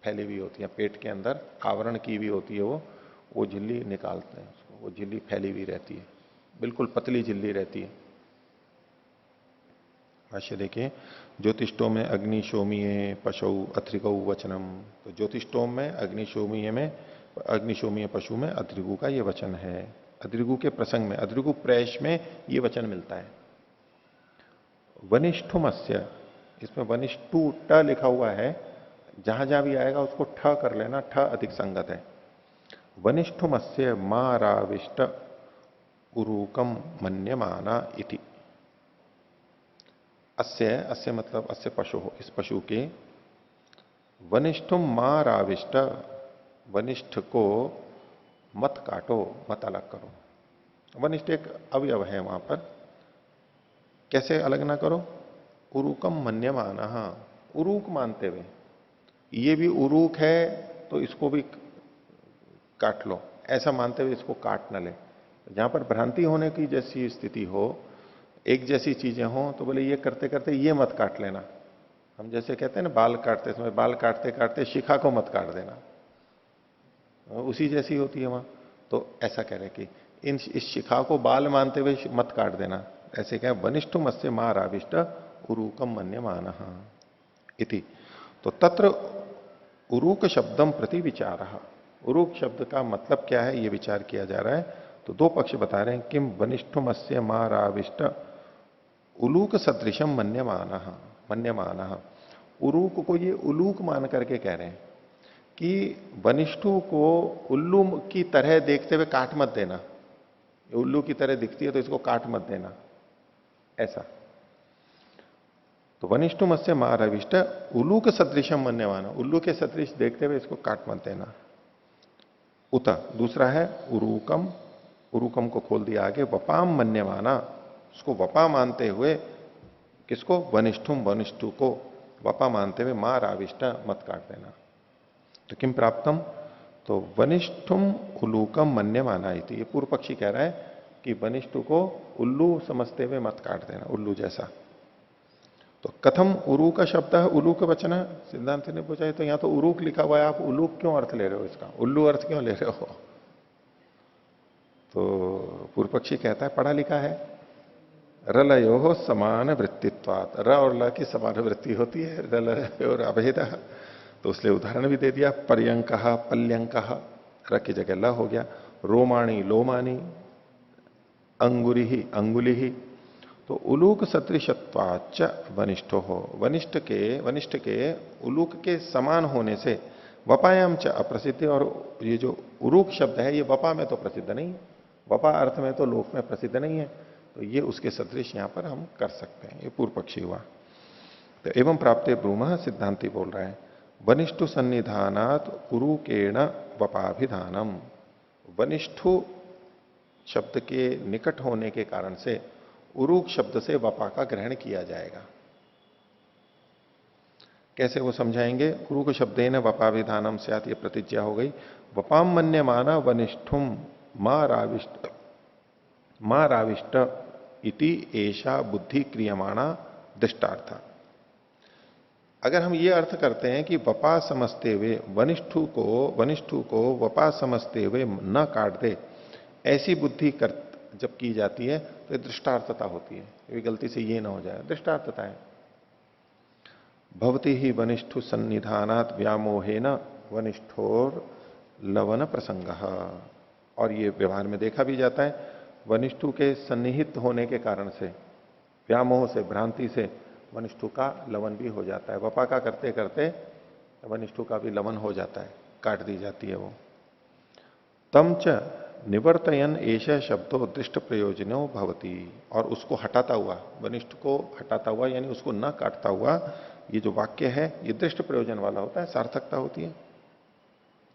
फैली हुई होती है, पेट के अंदर आवरण की भी होती है वो झिल्ली निकालते हैं उसको, वो झिल्ली फैली हुई रहती है, बिल्कुल पतली झिल्ली रहती है। भाष्य देखिए, ज्योतिष्टोम में अग्निशोमीय पशु अथ्रिगौ वचनम। तो ज्योतिष्टोम में अग्निशोमीय में, अग्निशोमीय पशु में अथ्रिगु का ये वचन है। अद्रिगु के प्रसंग में, अद्रिगु प्रेष में ये वचन मिलता है। वनिष्ठुमस्य, इसमें वनिष्ठु ट लिखा हुआ है, जहां जहां भी आएगा उसको ठ कर लेना, ठ अधिक संगत है। वनिष्ठुमस्य माराविष्ट उरूकम मन्यमाना इति। अस्य, अस्य मतलब अस्य पशु हो, इस पशु के, वनिष्ठुम माराविष्ट, वनिष्ठ को मत काटो, मत अलग करो। वनिष्ठ एक अवयव है वहां पर, कैसे अलग ना करो? उरूकम मन्यमाना, उरूक मानते हुए, ये भी उरूक है तो इसको भी काट लो, ऐसा मानते हुए इसको काट न ले। जहां पर भ्रांति होने की जैसी स्थिति हो, एक जैसी चीजें हो, तो बोले ये करते करते ये मत काट लेना। हम जैसे कहते हैं ना, बाल काटते समय, बाल काटते काटते शिखा को मत काट देना, उसी जैसी होती है वहां। तो ऐसा कह रहे कि इस शिखा को बाल मानते हुए मत काट देना। ऐसे क्या, वनिष्ठ मत्स्य माराविष्ट उरूकम मन्यमान इति। तो तत्र उरूक शब्दम प्रति विचार, उरूक शब्द का मतलब क्या है ये विचार किया जा रहा है। तो दो पक्ष बता रहे हैं, किम वनिष्ठुम अस्य माराविष्ट उलूक सदृशम मन्यमान। उरूक को ये उलूक मान करके कह रहे हैं कि वनिष्ठु को उल्लू की तरह देखते हुए काट मत देना, उल्लू की तरह दिखती है तो इसको काट मत देना, ऐसा। तो वनिष्ठु मत्स्य माराविष्ट उल्लू सदृशम मन्यमान, उल्लू के सदृश देखते हुए इसको काट मत देना। उत दूसरा है उरूकम, उरूकम को खोल दिया आगे, वपाम मन्यमाना, उसको वपा मानते हुए, किसको? वनिष्ठुम, वनिष्ठु को वपा मानते हुए माराविष्ट, मत काट देना। तो किम प्राप्तम? तो वनिष्ठुम उलूकम मन्यमाना इति। ये पूर्व पक्षी कह रहा है कि वनिष्ठु को उल्लू समझते हुए मत काट देना, उल्लू जैसा। तो कथम उरूक शब्द है उलूक वचन? सिद्धांत ने पूछा, तो यहां तो उरूक लिखा हुआ है, आप उलूक क्यों अर्थ ले रहे हो इसका, उल्लू अर्थ क्यों ले रहे हो? तो पूर्व पक्षी कहता है पढ़ा लिखा है, रलयो समान वृत्तित्वात, र और ल की समान वृत्ति होती है, रल और अभेद। तो उसने उदाहरण भी दे दिया, पर्यंक पल्यंक, र की जगह ल हो गया, रोमाणी लोमानी, अंगुरी ही अंगुली ही। तो उलूक सदृशत्वाच वनिष्ठो हो, वनिष्ठ के उलूक के समान होने से वपायाम च अप्रसिद्धि, और ये जो उरूक शब्द है ये वपा में तो प्रसिद्ध नहीं है, वपा अर्थ में तो लोक में प्रसिद्ध नहीं है, तो ये उसके सदृश यहां पर हम कर सकते हैं। ये पूर्व पक्षी हुआ। तो एवं प्राप्ते ब्रूम, सिद्धांति बोल रहा है, वनिष्ठु सन्निधानात उरूकेण वपाभिधानम, वनिष्ठु शब्द के निकट होने के कारण से उरूक शब्द से वपा का ग्रहण किया जाएगा। कैसे वो समझाएंगे? उरूक शब्देन वपाभिधानम स्यात्, ये प्रतिज्ञा हो गई। वपाम मन्यमाना वनिष्ठुम माराविष्ट इति एषा बुद्धि क्रियमाणा दृष्टार्थ। अगर हम ये अर्थ करते हैं कि वपा समझते हुए वनिष्ठु को वपा समझते हुए न काट दे, ऐसी बुद्धि जब की जाती है तो ये दृष्टार्थता होती है, ये गलती से ये ना हो जाए, दृष्टार्थता है। भवती ही वनिष्ठु सन्निधानात व्यामोहेन वनिष्ठोर लवन प्रसंग, और ये व्यवहार में देखा भी जाता है, वनिष्ठु के सन्निहित होने के कारण से, व्यामोह से, भ्रांति से वनिष्ठु का लवन भी हो जाता है। वपा का करते करते वनिष्ठु का भी लवन हो जाता है, काट दी जाती है वो। तम च निवर्तयन एष शब्दों दृष्ट प्रयोजनो भवती, और उसको हटाता हुआ, वनिष्ठ को हटाता हुआ यानी उसको न काटता हुआ, ये जो वाक्य है ये दृष्ट प्रयोजन वाला होता है, सार्थकता होती है।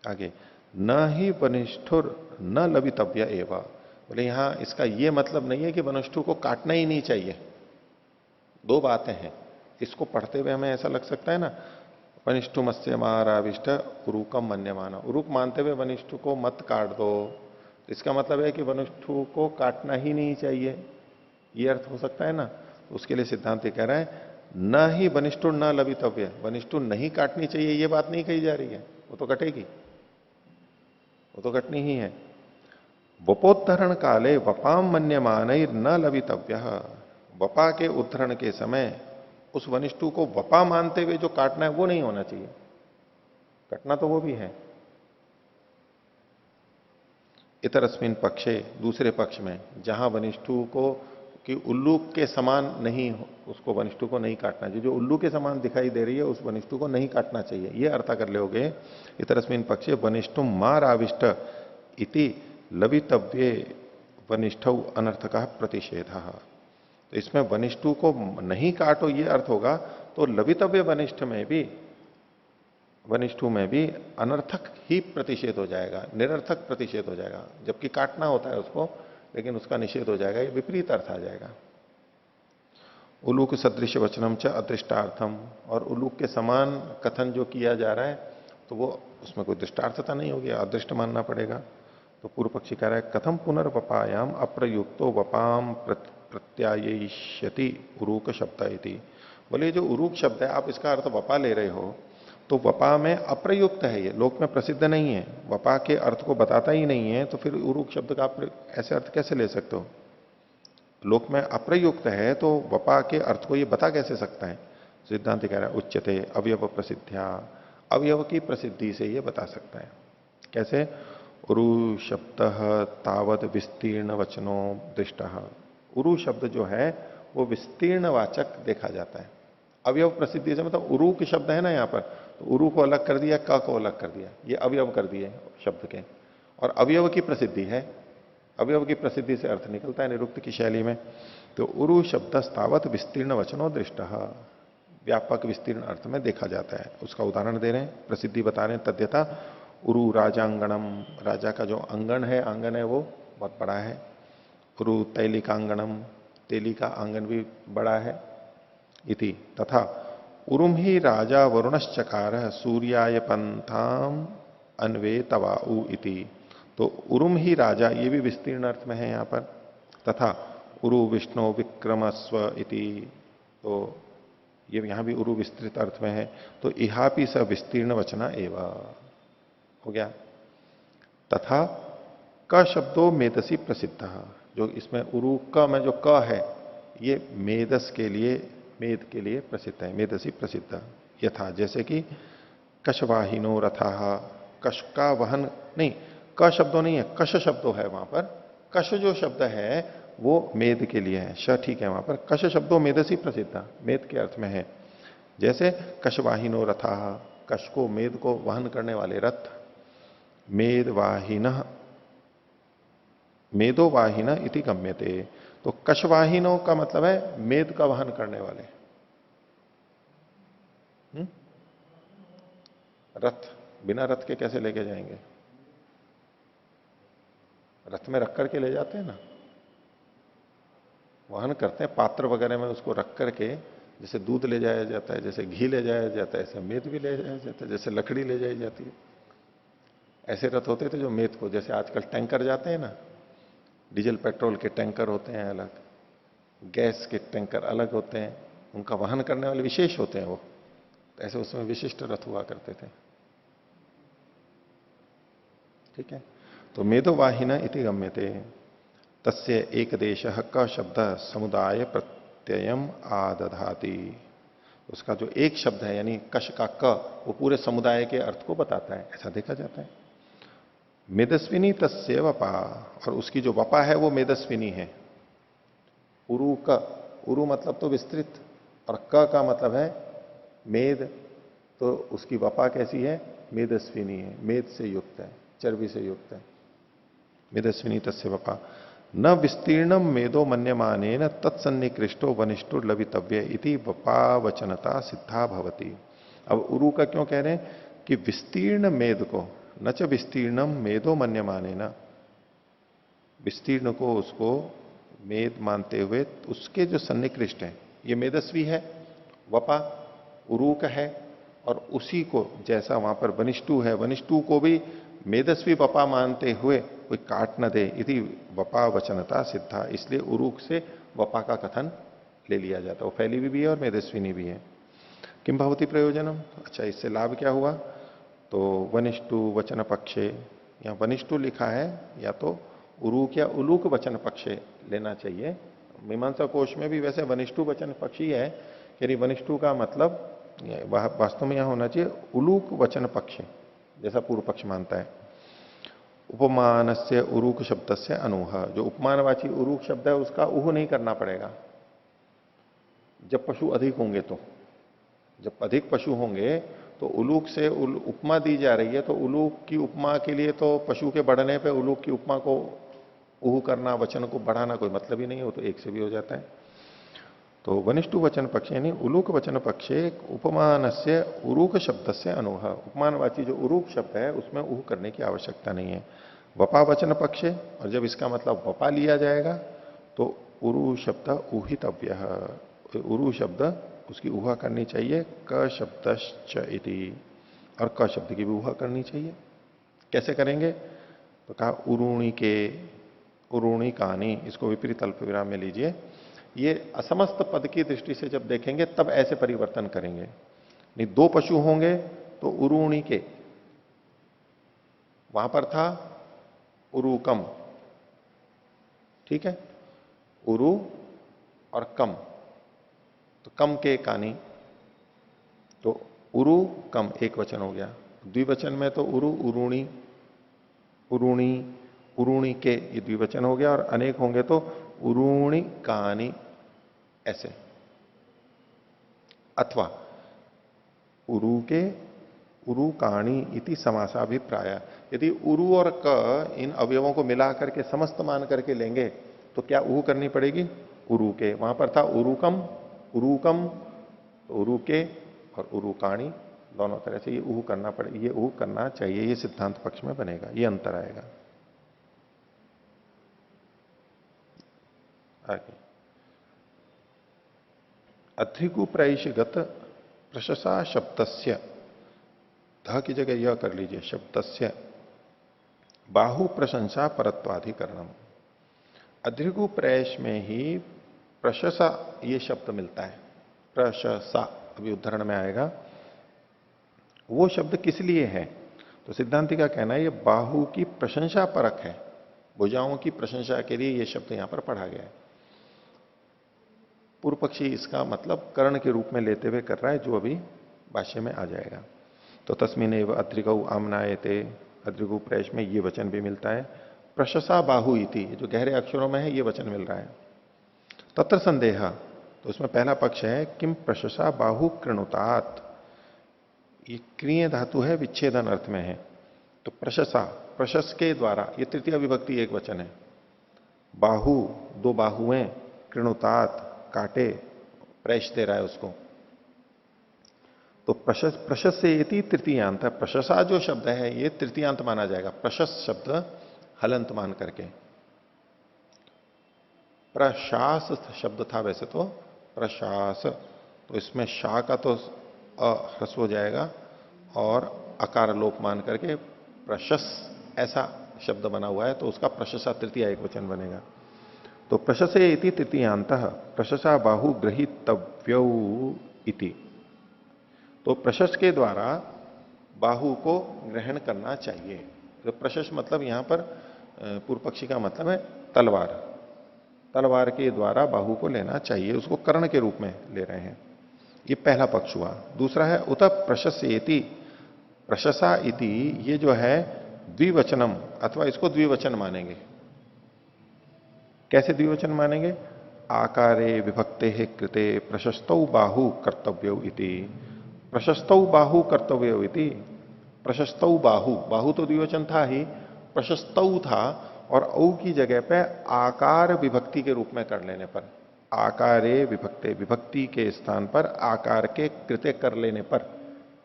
आगे, न ही वनिष्ठुर न लवितव्य एवं, बोले यहां इसका यह मतलब नहीं है कि वनुष्ठु को काटना ही नहीं चाहिए। दो बातें हैं। इसको पढ़ते हुए हमें ऐसा लग सकता है ना, वनिष्ठु मत्स्य महाराविष्ट उरुकम मन्यमाना, उरुक मानते हुए वनिष्ठु को मत काट दो। इसका मतलब है कि वनिष्ठु को काटना ही नहीं चाहिए, ये अर्थ हो सकता है ना। उसके लिए सिद्धांत कह रहा है न ही वनिष्ठु न लवितव्य, वनिष्ठु नहीं काटनी चाहिए ये बात नहीं कही जा रही है, वो तो कटेगी, वो तो कटनी ही है। वपोद्धरण काले वपाम मन्यमान न लवितव्य, वपा के उद्धरण के समय उस वनिष्ठु को वपा मानते हुए जो काटना है वो नहीं होना चाहिए, कटना तो वो भी है। इतरस्मिन पक्षे, दूसरे पक्ष में, जहां वनिष्ठु को कि उल्लू के समान नहीं, उसको वनिष्ठु को नहीं काटना चाहिए, जो उल्लू के समान दिखाई दे रही है उस वनिष्ठु को नहीं काटना चाहिए, ये अर्थ कर लोगे। इतरस्मिन पक्षे वनिष्ठु मार आविष्ट इति लवितव्ये वनिष्ठ अनर्थ का प्रतिषेध। तो इसमें वनिष्ठु को नहीं काटो ये अर्थ होगा, तो लवितव्य वनिष्ठ में भी, वनिष्ठु में भी अनर्थक ही प्रतिषेध हो जाएगा, निरर्थक प्रतिषेध हो जाएगा। जबकि काटना होता है उसको, लेकिन उसका निषेध हो जाएगा, ये विपरीत अर्थ आ जाएगा। उलूक सदृश वचनम च अदृष्टार्थम, और उलूक के समान कथन जो किया जा रहा है तो वो उसमें कोई दृष्टार्थता नहीं होगी, अदृष्ट मानना पड़ेगा। तो पूर्व पक्षी कह रहा है कथम पुनर्वपायाम अप्रयुक्तो वपाम प्रत्यायिष्यति उरूक शब्द इति। बोले जो उरूक शब्द है आप इसका अर्थ वपा ले रहे हो, तो वपा में अप्रयुक्त है, ये लोक में प्रसिद्ध नहीं है, वपा के अर्थ को बताता ही नहीं है, तो फिर उरूक शब्द का आप ऐसे अर्थ कैसे ले सकते हो? लोक में अप्रयुक्त है तो वपा के अर्थ को ये बता कैसे सकता है? सिद्धांत कह रहा है उच्चते अवयव प्रसिद्ध्या, अवयव की प्रसिद्धि से ये बता सकता है। कैसे? उरु शब्द तावत विस्तीर्ण वचनो दृष्ट, उरु शब्द जो है वो विस्तीर्ण वाचक देखा जाता है। अवयव प्रसिद्धि से मतलब उरु के शब्द है ना यहाँ पर, तो उरु को अलग कर दिया, क को अलग कर दिया, ये अवयव कर दिए शब्द के, और अवयव की प्रसिद्धि है, अवयव की प्रसिद्धि से अर्थ निकलता है निरुक्त की शैली में। तो उरु शब्द स्थावत विस्तीर्ण वचनो दृष्ट, व्यापक विस्तीर्ण अर्थ में देखा जाता है। उसका उदाहरण दे रहे हैं, प्रसिद्धि बता रहे हैं। तद्यथा उरु राजांगणम, राजा का जो अंगन है, आंगन है वो बहुत बड़ा है। उरु तैलिकांगणम, तेली का आंगन भी बड़ा है। इति तथा उरुम ही राजा वरुणश्चकार सूर्याय पंथाम अन्वे तवाऊ इति, तो उरुम ही राजा, ये भी विस्तीर्ण अर्थ में है यहां पर। तथा उरु विष्णु विक्रमस्व इति, तो ये यहां भी उरु विस्तृत अर्थ में है। तो इहापि स विस्तीर्ण वचना एवं हो गया। तथा क शब्दों मेदसी प्रसिद्ध, जो इसमें उरु क में जो क है ये मेदस के लिए, मेद के लिए प्रसिद्ध है, मेदसी प्रसिद्ध। यथा जैसे कि कशवाहिनो रथा, कश का वहन नहीं, क शब्दों नहीं है, कश शब्दों है वहां पर। कश जो शब्द है वो मेद के लिए है, श ठीक है वहां पर। कश शब्दों मेदसी प्रसिद्ध, मेद के अर्थ में है। जैसे कशवाहिनो रथा, कश को, मेद को वहन करने वाले रथ। मेदवाहिन, मेदोवाहिन इति गम्यते, तो कशवाहिनों का मतलब है मेद का वहन करने वाले। रथ, बिना रथ के कैसे लेके जाएंगे? रथ में रख करके ले जाते हैं ना, वहन करते हैं, पात्र वगैरह में उसको रख करके, जैसे दूध ले जाया जाता है, जैसे घी ले जाया जाता है, ऐसे मेद भी ले जाया जाता है, जैसे लकड़ी ले जाई जाती है। ऐसे रथ होते थे जो मेद को, जैसे आजकल टैंकर जाते हैं ना, डीजल पेट्रोल के टैंकर होते हैं अलग, गैस के टैंकर अलग होते हैं, उनका वहन करने वाले विशेष होते हैं वो, ऐसे उसमें विशिष्ट रथ हुआ करते थे। ठीक है, तो मेदोवाहिना इति गम्यते, तस्य एक देश क शब्द समुदाय प्रत्ययम आदधाति, उसका जो एक शब्द है यानी कश का क, वो पूरे समुदाय के अर्थ को बताता है, ऐसा देखा जाता है। मेदस्विनी तस्य वपा, और उसकी जो वपा है वो मेदस्विनी है। उरु क, उरु मतलब तो विस्तृत, और क का मतलब है मेद, तो उसकी वपा कैसी है? मेदस्विनी है, मेद से युक्त है, चर्बी से युक्त है। मेदस्विनी तस्य वपा न विस्तीर्णम मेदो मन्यमानेन तत्सन्निकृष्टो वनिष्ठो लवितव्य इति वपा वचनता सिद्धा भवति। अब उरु का क्यों कह रहे हैं कि विस्तीर्ण मेद को, न च विस्तीर्णम मेदो मन्यमानेन, विस्तीर्ण को उसको मेद मानते हुए उसके जो सन्निकृष्ट है, ये मेदस्वी है, वपा उरूक है, और उसी को जैसा वहां पर वनिष्ठु है, वनिष्ठु को भी मेदस्वी वपा मानते हुए कोई काट न दे, यदि वपा वचनता सिद्धा, इसलिए उरूक से वपा का कथन ले लिया जाता है। वो फैली भी है और मेदस्विनी भी है। किम भवती प्रयोजनम, अच्छा इससे लाभ क्या हुआ? तो वनिष्ठु वचन पक्षे, या वनिष्ठु लिखा है या तो उरूक या उलूक वचन पक्षे लेना चाहिए। मीमांसा कोश में भी वैसे वनिष्ठु वचन पक्षी है, यानी वनिष्ठु का मतलब वास्तव में यहां होना चाहिए उलूक वचन पक्षे, जैसा पूर्व पक्ष मानता है। उपमान से उरूक शब्द से अनूह, जो उपमानवाची उरूक शब्द है उसका उह नहीं करना पड़ेगा जब पशु अधिक होंगे। तो जब अधिक पशु होंगे तो उलूक से उपमा दी जा रही है, तो उलूक की उपमा के लिए तो पशु के बढ़ने पे उलूक की उपमा को उह करना, वचन को बढ़ाना कोई मतलब ही नहीं है, वो तो एक से भी हो जाता है। तो वनिष्ठु वचन पक्ष यानी उलूक वचन पक्षे उपमान से उरूक शब्द से अनूह, उपमानवाची जो उरूक शब्द है उसमें उह करने की आवश्यकता नहीं है। वपा वचन पक्षे, और जब इसका मतलब वपा लिया जाएगा तो उरु शब्द उहितव्य, उरु शब्द उसकी उहा करनी चाहिए, क शब्दश्च इति, और क शब्द की भी उहा करनी चाहिए। कैसे करेंगे? तो कहा उरूणी के, उरूणी कहानी, इसको विपरीत अल्प विराम में लीजिए। ये असमस्त पद की दृष्टि से जब देखेंगे तब ऐसे परिवर्तन करेंगे। नहीं, दो पशु होंगे तो उरूणी के, वहां पर था उरुकम, ठीक है, उरु और कम, तो कम के कानी, तो उरु कम एक वचन हो गया। द्विवचन में तो उरु उरूणी, उरूणी उरूणी के, ये द्विवचन हो गया, और अनेक होंगे तो उरूणी कानी ऐसे। अथवा उरु के उरु काणी इति समासाभिप्राय, यदि उरु और क इन अवयवों को मिलाकर के समस्त मान करके लेंगे तो क्या उहु करनी पड़ेगी? उरु के, वहां पर था उरुकम, उरुकम, उरु के और उरुकाणी, दोनों तरह से ये उहु करना पड़े, ये उहु करना चाहिए, ये सिद्धांत पक्ष में बनेगा, ये अंतर आएगा। आगे अधिकुप्रैषिगत प्रशंसा शब्दस्य, ध की जगह यह कर लीजिए, शब्दस्य बाहु प्रशंसा परत्वाधिकरणम। अधिकुप्रैष में ही प्रशंसा ये शब्द मिलता है, प्रशंसा अभी उदाहरण में आएगा। वो शब्द किस लिए है? तो सिद्धांति का कहना है ये बाहु की प्रशंसा परक है, भुजाओं की प्रशंसा के लिए ये शब्द यहां पर पढ़ा गया है। पूर्व पक्षी इसका मतलब कर्ण के रूप में लेते हुए कर रहा है, जो अभी भाष्य में आ जाएगा। तो तस्मिन एव अद्रिगौ आमनायते, अद्रिगु प्रैश में ये वचन भी मिलता है। प्रशंसा बाहु इति, जो गहरे अक्षरों में है ये वचन मिल रहा है। तत्र संदेह, तो उसमें पहला पक्ष है किम प्रशंसा बाहु कृणुतात, ये क्रिय धातु है, विच्छेदन अर्थ में है। तो प्रशंसा, प्रशस के द्वारा, ये तृतीय विभक्ति एक वचन है। बाहु दो बाहुएं, कृणुतात काटे, प्रेश दे रहा है उसको। तो प्रशस से इति तृतीयांत है, प्रशंसा जो शब्द है ये तृतीयांत माना जाएगा, प्रशस शब्द हलंत मान करके। प्रशास शब्द था वैसे तो, प्रशास, तो इसमें शा का तो ह्रस्व हो जाएगा और अकार लोप मान करके प्रशस ऐसा शब्द बना हुआ है, तो उसका प्रशंसा तृतीय एक वचन बनेगा। तो प्रशसे इति तृतीयांत, प्रशंसा बाहु गृहीतव्यौ इति, तो प्रशस के द्वारा बाहु को ग्रहण करना चाहिए। तो प्रशस मतलब यहां पर पूर्व पक्षी का मतलब है तलवार, तलवार के द्वारा बाहु को लेना चाहिए, उसको कर्ण के रूप में ले रहे हैं। ये पहला पक्ष हुआ। दूसरा है उत प्रशस्येति, प्रशंसा इति, ये जो है द्विवचनम, अथवा इसको द्विवचन मानेंगे। कैसे द्विवचन मानेंगे? आकारे विभक्ते कृते प्रशस्तौ बाहु कर्तव्यो इति, प्रशस्तौ बाहु कर्तव्यो इति, प्रशस्तौ बाहु, बाहु तो द्विवचन था ही, प्रशस्तौ था, और औ की जगह पे आकार विभक्ति के रूप में कर लेने पर, आकारे विभक्ते, विभक्ति के स्थान पर आकार के कृत्य कर लेने पर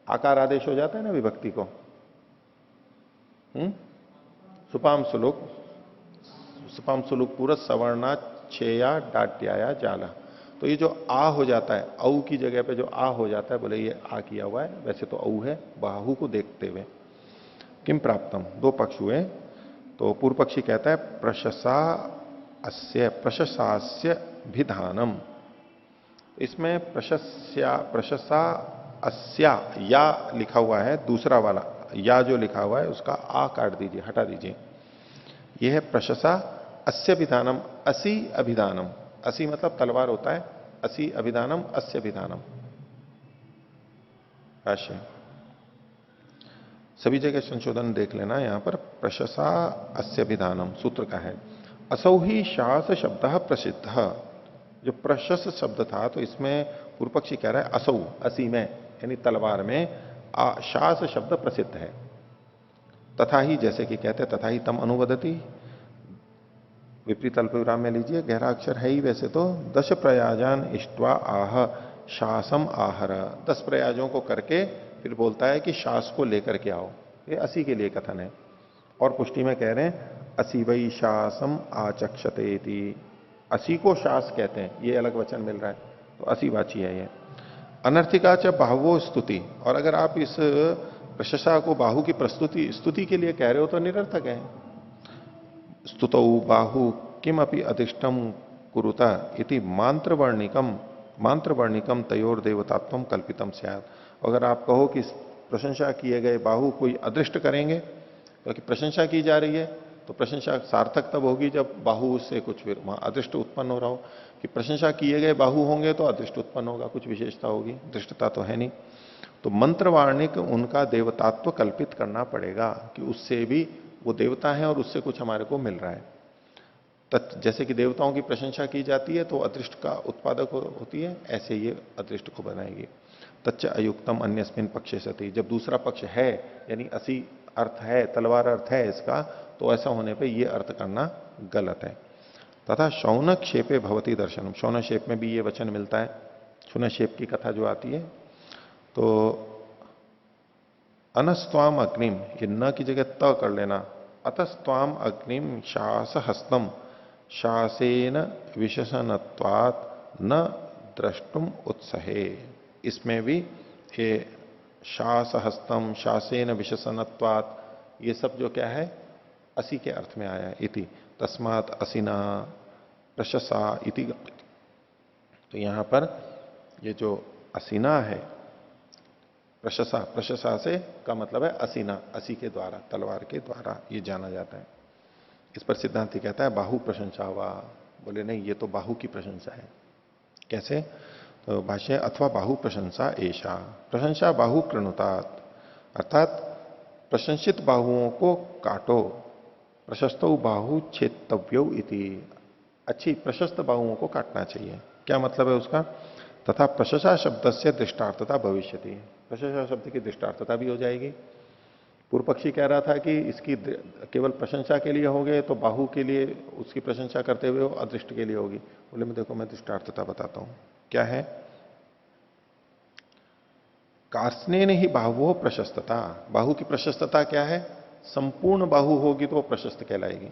आकार आदेश हो जाता है ना विभक्ति को। सुपाम सुलुक सुपम सुलुक पूरत सवर्णा छेया डाट्याया जाला। तो ये जो आ हो जाता है, औ की जगह पे जो आ हो जाता है, बोले ये आ किया हुआ है, वैसे तो औ है, बाहु को देखते हुए। किम प्राप्तम, दो पक्ष हुए। तो पूर्व पक्षी कहता है प्रशसास्य भिधानम। इसमें प्रशसा अस्या या लिखा हुआ है, दूसरा वाला या जो लिखा हुआ है उसका आ काट दीजिए, हटा दीजिए। यह है प्रशसा अस्य विधानम, असी अभिधानम। असी मतलब तलवार होता है, असी अभिधानम अस्य विधानम। भाष्य सभी जगह संशोधन देख लेना। यहां पर प्रशसा अस्य विधानम सूत्र का है। असौ ही शास शब्द प्रसिद्ध। जो प्रशस शब्द था, तो इसमें पूर्व पक्षी कह रहा है असौ, असी में यानी तलवार में शास शब्द प्रसिद्ध है। तथा ही, जैसे कि कहते हैं तथा ही तम अनुवदति, विपरीत अल्पविराम में लीजिए, गहरा अक्षर है ही वैसे तो। 10 प्रयाजान इष्ट्वा आह शासम आहर। 10 प्रयाजों को करके फिर बोलता है कि शास को लेकर के आओ। ये असी के लिए कथन है। और पुष्टि में कह रहे हैं असी वही शासम आचक्षतेति। असी को शास कहते हैं, ये अलग वचन मिल रहा है, तो असी वाची है ये। अनर्थिका च बाहुवो स्तुति। और अगर आप इस प्रशंसा को बाहु की प्रस्तुति स्तुति के लिए कह रहे हो तो निरर्थक है। स्तुतौ बाहु किम अपि अधिष्टम कुरुता इति मांत्रवर्णिकम तयोर देवतात्वम कल्पितम स्यात्। अगर आप कहो कि प्रशंसा किए गए बाहु कोई अदृष्ट करेंगे, क्योंकि प्रशंसा की जा रही है, तो प्रशंसा सार्थक तब होगी जब बाहु से कुछ फिर वहां अदृष्ट उत्पन्न हो रहा हो। कि प्रशंसा किए गए बाहु होंगे तो अदृष्ट उत्पन्न होगा, कुछ विशेषता होगी, दृष्टता तो है नहीं। तो मंत्रवार्णिक उनका देवतात्व कल्पित करना पड़ेगा कि उससे भी वो देवता है और उससे कुछ हमारे को मिल रहा है। जैसे कि देवताओं की प्रशंसा की जाती है तो अदृष्ट का उत्पादक होती है, ऐसे ये अदृष्ट को बनाएगी। तच्च अयुक्तम अन्यस्मिन पक्षे सती। जब दूसरा पक्ष है, यानी असी अर्थ है, तलवार अर्थ है इसका, तो ऐसा होने पे ये अर्थ करना गलत है। तथा शौनक्षेपे भवती दर्शनम। शौनक्षेप में भी ये वचन मिलता है। शौनक्षेप की कथा जो आती है, तो अनस्त्वाम अग्निम, ये न की जगह त कर लेना। अतस्त्वाम अग्निम शास हस्तम शासेन विशसनत्वात् न द्रष्टुम उत्सहे। इसमें भी ये शास हस्तम शासेन विशसनत्वात्, ये सब जो क्या है असी के अर्थ में आया है। इति तस्मात् असिना प्रशसा इति। तो यहां पर ये जो असिना है, प्रशसा, प्रशसा से का मतलब है असिना, असी के द्वारा, तलवार के द्वारा ये जाना जाता है। इस पर सिद्धांति कहता है बाहु प्रशंसा हुआ। बोले नहीं, ये तो बाहु की प्रशंसा है। कैसे? तो भाष्य अथवा बाहु प्रशंसा ऐशा। प्रशंसा बाहु कृणुतात, अर्थात प्रशंसित बाहुओं को काटो। प्रशस्तो बाहु छेतव्यो इति। अच्छी प्रशस्त बाहुओं को काटना चाहिए। क्या मतलब है उसका? तथा प्रशंसा शब्द से दृष्टार्थता भविष्यति। प्रशंसा शब्द की दृष्टार्थता भी हो जाएगी। पूर्व पक्षी कह रहा था कि इसकी केवल प्रशंसा के लिए हो गए, तो बाहु के लिए उसकी प्रशंसा करते हुए अदृष्ट के लिए होगी। बोले मैं देखो, मैं दृष्टार्थता बताता हूं क्या है। कार्स्नेन ही बाहुओ प्रशस्तता। बाहु की प्रशस्तता क्या है? संपूर्ण बाहु होगी तो वो प्रशस्त कहलाएगी।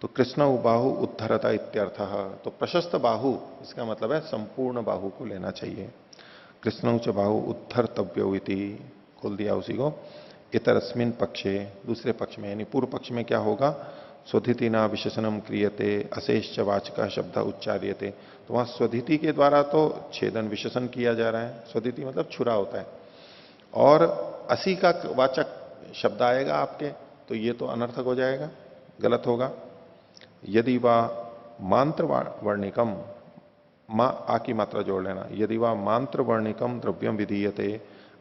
तो कृष्ण बाहु उद्धरता इत्यर्थ। तो प्रशस्त बाहु इसका मतलब है संपूर्ण बाहु को लेना चाहिए। कृष्ण च बाहु उद्धर्तव्यो इति, खोल दिया उसी को। इतरस्मिन पक्षे, दूसरे पक्ष में, यानी पूर्व पक्ष में क्या होगा? स्वधिति ना विशेषणम क्रियते अशेष वाचक शब्द उच्चार्यते। तो वहां स्वधिति के द्वारा तो छेदन विशेषण किया जा रहा है। स्वधिति मतलब छुरा होता है, और असी का वाचक शब्द आएगा आपके, तो ये तो अनर्थक हो जाएगा, गलत होगा। यदि वह मांत्र वर्णिकम, मां आ की मात्रा जोड़ लेना, यदि वह मांत्र वर्णिकम द्रव्यम विधीयते।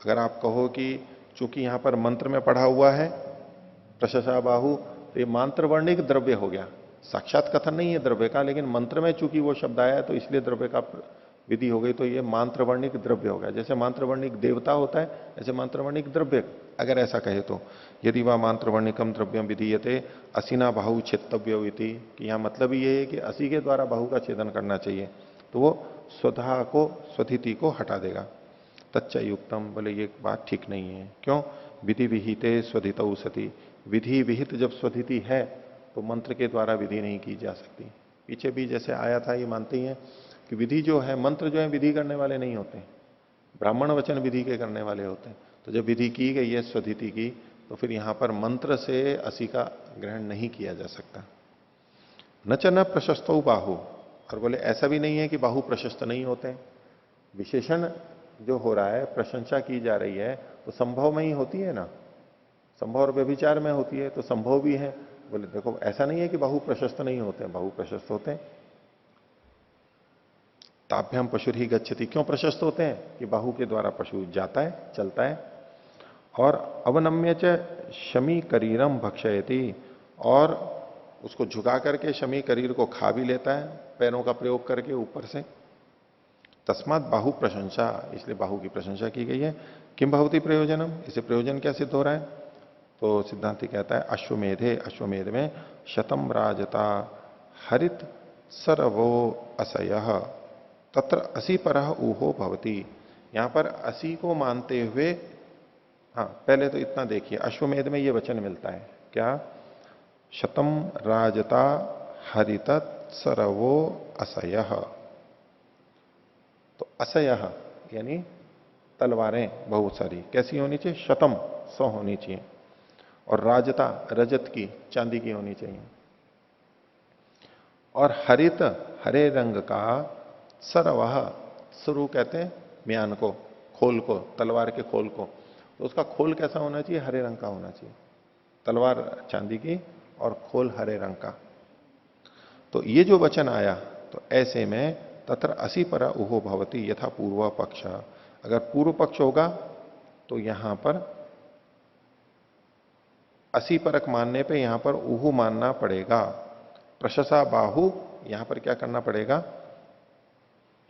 अगर आप कहो कि चूंकि यहां पर मंत्र में पढ़ा हुआ है प्रशंसा बाहु, तो ये मांत्र वर्णिक द्रव्य हो गया। साक्षात कथन नहीं है द्रव्य का, लेकिन मंत्र में चूंकि वो शब्द आया है तो इसलिए द्रव्य का विधि हो गई, तो ये मांत्र वर्णिक द्रव्य हो गया। जैसे मांत्र वर्णिक देवता होता है, ऐसे मांत्र वर्णिक द्रव्य अगर ऐसा कहे तो। यदि वह मांत्र वर्णिकम द्रव्यम विधीयते असिना बाहु छेतव्यो इति, कि यहां मतलब ये है कि असी के द्वारा बाहु का छेदन करना चाहिए, तो वो स्वधा को, स्वधिति को हटा देगा। तच्च युक्तम, बोले ये बात ठीक नहीं है। क्यों? विधि विहिते स्वधित सती। विधि विहित जब स्वधिति है तो मंत्र के द्वारा विधि नहीं की जा सकती। पीछे भी जैसे आया था, ये मानते ही हैं कि विधि जो है, मंत्र जो है विधि करने वाले नहीं होते, ब्राह्मण वचन विधि के करने वाले होते हैं। तो जब विधि की गई है स्वधिति की, तो फिर यहां पर मंत्र से असी का ग्रहण नहीं किया जा सकता। न च न प्रशस्त बाहु, और बोले ऐसा भी नहीं है कि बाहु प्रशस्त नहीं होते। विशेषण जो हो रहा है, प्रशंसा की जा रही है, तो संभव में ही होती है ना, संभव और व्यभिचार में होती है, तो संभव भी है। बोले देखो ऐसा नहीं है कि बाहु प्रशस्त नहीं होते हैं, बाहु प्रशस्त होते हैं। ताभ्याम पशु ही गच्छति, क्यों प्रशस्त होते हैं? कि बाहु के द्वारा पशु जाता है, चलता है। और अवनम्य च शमी करीरम भक्षयति, और उसको झुका करके शमी करीर को खा भी लेता है, पैरों का प्रयोग करके ऊपर से। तस्मात बाहु प्रशंसा, इसलिए बाहु की प्रशंसा की गई है। किम भवती प्रयोजनम, इसे प्रयोजन क्या सिद्ध हो रहा है? तो सिद्धांति कहता है अश्वमेधे, अश्वमेध में शतम राजता हरित सरवो असयः तत्र असी परह ऊहो भवती। यहां पर असी को मानते हुए, हाँ पहले तो इतना देखिए, अश्वमेध में ये वचन मिलता है क्या? शतम राजता हरित सरवो असयः। तो असयः यानी तलवारें बहुत सारी, कैसी होनी चाहिए? शतम, 100 होनी चाहिए। और राजता, रजत की, चांदी की होनी चाहिए। और हरित, हरे रंग का, सरवह, सरु कहते हैं म्यान को, खोल को, तलवार के खोल को, तो उसका खोल कैसा होना चाहिए? हरे रंग का होना चाहिए। तलवार चांदी की और खोल हरे रंग का। तो ये जो वचन आया, तो ऐसे में तत्र असी पर उहो भवती यथा पूर्व पक्ष, अगर पूर्व पक्ष होगा तो यहां पर असी परक मानने पे यहां पर उहु मानना पड़ेगा। प्रशसा बाहु, यहां पर क्या करना पड़ेगा?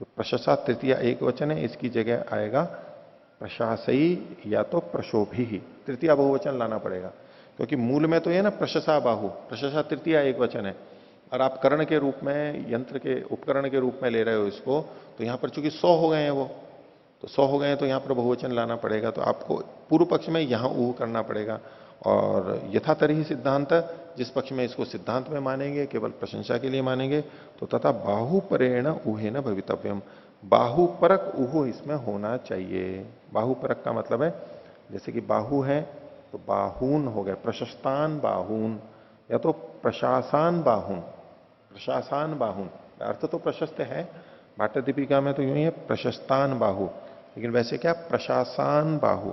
तो प्रशसा तृतीया एक वचन है, इसकी जगह आएगा प्रशासई या तो प्रशोभी ही, तृतीया बहुवचन लाना पड़ेगा। क्योंकि मूल में तो ये ना प्रशसा बाहु, प्रशसा तृतीया एक वचन है, और आप कर्ण के रूप में, यंत्र के उपकरण के रूप में ले रहे हो इसको, तो यहां पर चूंकि 100 हो गए हैं वो, तो 100 हो गए हैं तो यहां पर बहुवचन लाना पड़ेगा। तो आपको पूर्व पक्ष में यहां ऊह करना पड़ेगा। और यथातरी सिद्धांत, जिस पक्ष में इसको सिद्धांत में मानेंगे, केवल प्रशंसा के लिए मानेंगे, तो तथा बाहुपरेण ऊहे न भवितव्यम, बाहुपरक ऊह इसमें होना चाहिए। बाहुपरक का मतलब है, जैसे कि बाहु है तो बाहून हो गए, प्रशस्तान बाहून, या तो प्रशासान बाहून, प्रशासान बाहून, अर्थ तो प्रशस्त है, भाट्ट दीपिका में तो यूं ही है प्रशस्तान बाहु, लेकिन वैसे क्या? प्रशासान बाहु,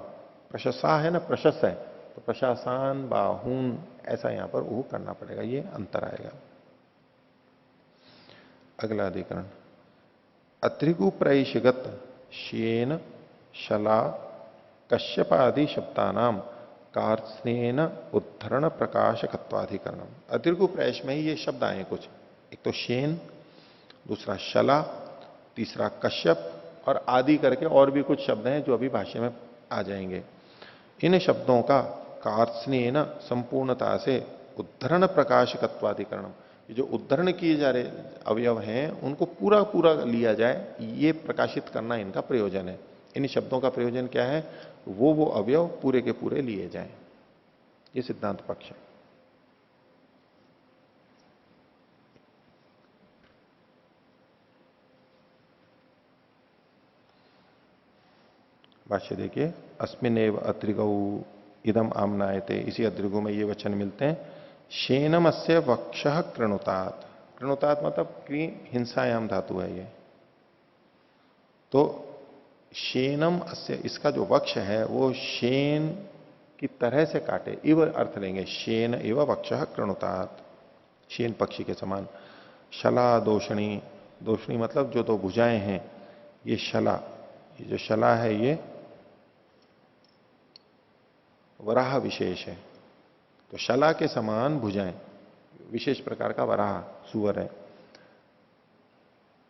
प्रशसा है ना, प्रशस्त है, तो प्रशासान बाहून, ऐसा यहां पर ऊह करना पड़ेगा, ये अंतर आएगा। अगला अधिकरण, अत्रिगु प्रैशगत शेन शला कश्यपादि शब्दानाम कार्त्स्नेन उद्धरण प्रकाशकत्वाधिकरणम। अत्रिगु प्रैश में ही ये शब्द आए कुछ, एक तो शेन, दूसरा शला, तीसरा कश्यप, और आदि करके और भी कुछ शब्द हैं जो अभी भाष्य में आ जाएंगे। इन शब्दों का कार्त्स्नेन संपूर्णता से उद्धरण प्रकाशकत्वाधिकरणम, ये जो उद्धरण किए जा रहे अवयव हैं उनको पूरा पूरा लिया जाए, ये प्रकाशित करना इनका प्रयोजन है। इन शब्दों का प्रयोजन क्या है? वो अवयव पूरे के पूरे लिए जाएं, ये सिद्धांत पक्ष है। भाष्य देखिए, अस्मिनेव अत्रिगौ इदम आमनायते, इसी अत्रिगु में ये वचन मिलते हैं। शेनम अस्य वक्षः कृणुतात, कृणुतात मतलब कि हिंसायाम धातु है ये। तो शेनम अस्य, इसका जो वक्ष है वो शेन की तरह से काटे, इव अर्थ लेंगे, शेन इव वक्षः कृणुतात, शेन पक्षी के समान। शला दोषणी, दोषणी मतलब जो दो भुजाएं हैं, ये शला, ये जो शला है ये वराह विशेष है, तो शला के समान भुजाएं, विशेष प्रकार का वराह सुअर है।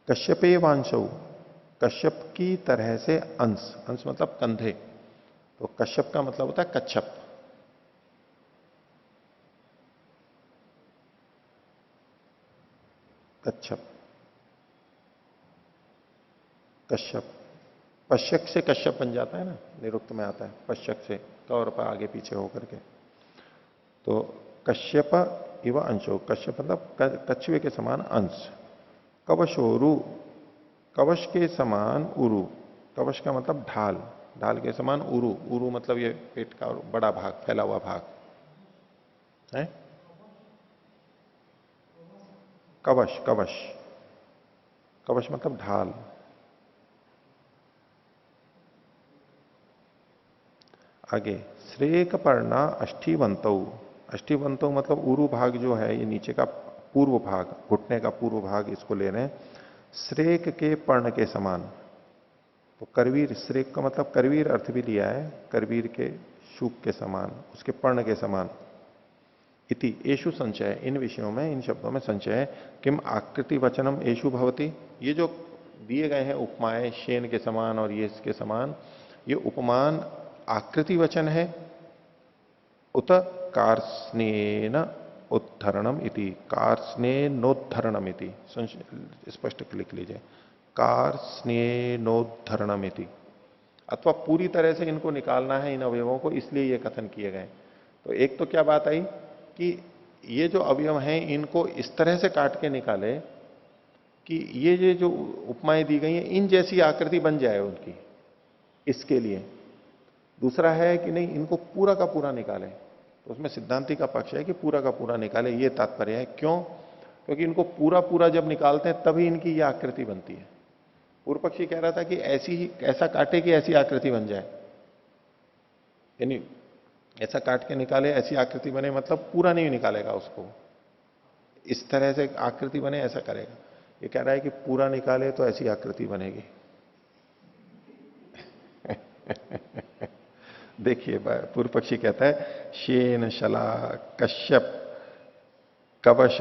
कश्यपे वांशौ, कश्यप की तरह से अंश, अंश मतलब कंधे, तो कश्यप का मतलब होता है कच्छप। कच्छप, कश्यप, पश्यक से कश्यप बन जाता है ना, निरुक्त में आता है, पश्यक से, और पर आगे पीछे होकर के। तो कश्यप इव अंशो, कश्यप मतलब कछुए के समान अंश। कवशोरु, कवश के समान उरु, कवश का मतलब ढाल, ढाल के समान उरु, उरु मतलब ये पेट का बड़ा भाग, फैला हुआ भाग है। कवश, कवश, कवश मतलब ढाल। आगे श्रेक पर्णा अष्ठीवंतो, अष्ठीवंतो मतलब उरु भाग जो है ये नीचे का पूर्व भाग, घुटने का पूर्व भाग इसको ले रहे हैं। श्रेक के पर्ण के समान, तो करवीर, श्रेक का मतलब करवीर अर्थ भी लिया है, करवीर के शूक के समान, उसके पर्ण के समान। इति एषु संचय, इन विषयों में, इन शब्दों में संचय है। किम आकृति वचनम एषु भवति, ये जो दिए गए हैं उपमाएं शेन के समान और ये इसके समान, ये उपमान आकृति वचन है उत कार्स्नेन उद्धरणम इति, कार्स्नेनोद्धरणम इति, स्पष्ट लिख लीजिए, कार्स्नेनोद्धरणम इति, अथवा पूरी तरह से इनको निकालना है इन अवयवों को, इसलिए ये कथन किए गए। तो एक तो क्या बात आई कि ये जो अवयव हैं इनको इस तरह से काट के निकाले कि ये जो उपमाएं दी गई हैं इन जैसी आकृति बन जाए उनकी, इसके लिए। दूसरा है कि नहीं, इनको पूरा का पूरा निकाले, तो उसमें सिद्धांति का पक्ष है कि पूरा का पूरा निकाले, ये तात्पर्य है। क्यों? क्योंकि इनको पूरा पूरा जब निकालते हैं तभी इनकी ये आकृति बनती है। पूर्व पक्षी कह रहा था कि ऐसी ही, ऐसा काटे कि ऐसी आकृति बन जाए, यानी ऐसा काट के निकाले ऐसी आकृति बने, मतलब पूरा नहीं निकालेगा उसको, इस तरह से आकृति बने ऐसा करेगा। ये कह रहा है कि पूरा निकाले तो ऐसी आकृति बनेगी। देखिए पूर्व पक्षी कहता है शेन शला कश्यप कवश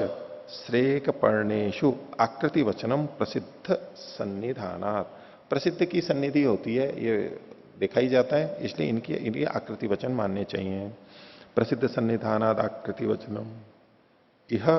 श्रेक पर्णेशु आकृति वचनम प्रसिद्ध सन्निधानात्, प्रसिद्ध की सन्निधि होती है, ये दिखाई जाता है, इसलिए इनकी आकृति वचन मानने चाहिए। प्रसिद्ध सन्निधानाद आकृति वचनम, यह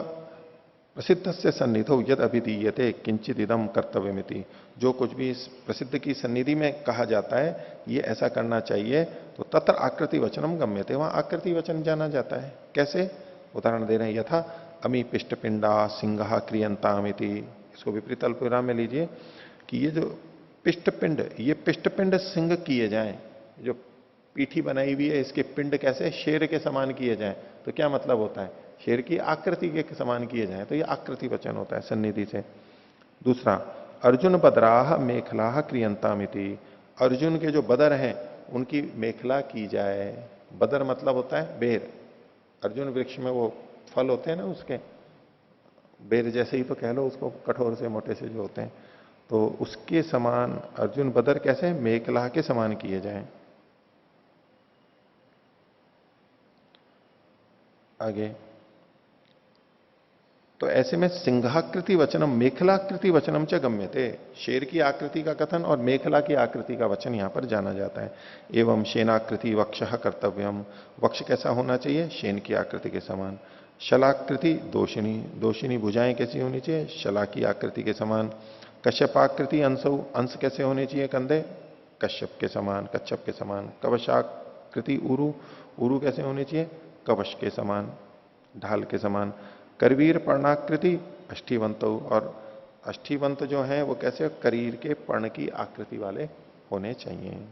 प्रसिद्ध से सन्निधो यद अभिधीयते किंचित इदम कर्तव्यमिति, जो कुछ भी इस प्रसिद्ध की सन्निधि में कहा जाता है ये ऐसा करना चाहिए, तो तत्र आकृति वचनम गम्यते, वहां आकृति वचन जाना जाता है। कैसे? उदाहरण दे रहे हैं, यथा अमी पिष्टपिंडा सिंहा क्रियंतामिति, इसको विपरीत अल्पविराम में लीजिए कि ये जो पिष्टपिंड, ये पिष्टपिंड सिंह किए जाएं, जो पीठी बनाई हुई है इसके पिंड कैसे शेर के समान किए जाएं, तो क्या मतलब होता है? शेर की आकृति के समान किए जाएं, तो ये आकृति वचन होता है सन्निधि से। दूसरा, अर्जुन बदराह मेखलाह क्रियंतामिति, अर्जुन के जो बदर हैं उनकी मेखला की जाए। बदर मतलब होता है बेर, अर्जुन वृक्ष में वो फल होते हैं ना उसके, बेर जैसे ही तो कह लो उसको, कठोर से मोटे से जो होते हैं, तो उसके समान अर्जुन बदर कैसे? मेखला के समान किए जाएं। आगे, तो ऐसे में सिंहाकृति वचनम मेखलाकृति वचनम च गम्यते, शेर की आकृति का कथन और मेखला की आकृति का वचन यहां पर जाना जाता है। एवं शेनाकृति वक्षः कर्तव्यम, वक्ष कैसा होना चाहिए? शेन की आकृति के समान। शलाकृति दोषिणी, दोषिणी भुजाएं कैसी होनी चाहिए? शला की आकृति के समान। कश्यपाकृति अंश, अंश कैसे होने चाहिए कंधे? कश्यप के समान, कच्छप के समान। कवशाकृति उरु, उरु कैसे होने चाहिए? कवश के समान, ढाल के समान। करवीर पर्णाकृति अष्ठीवंत, और अष्ठीवंत जो है वो कैसे? करीर के पर्ण की आकृति वाले होने चाहिए।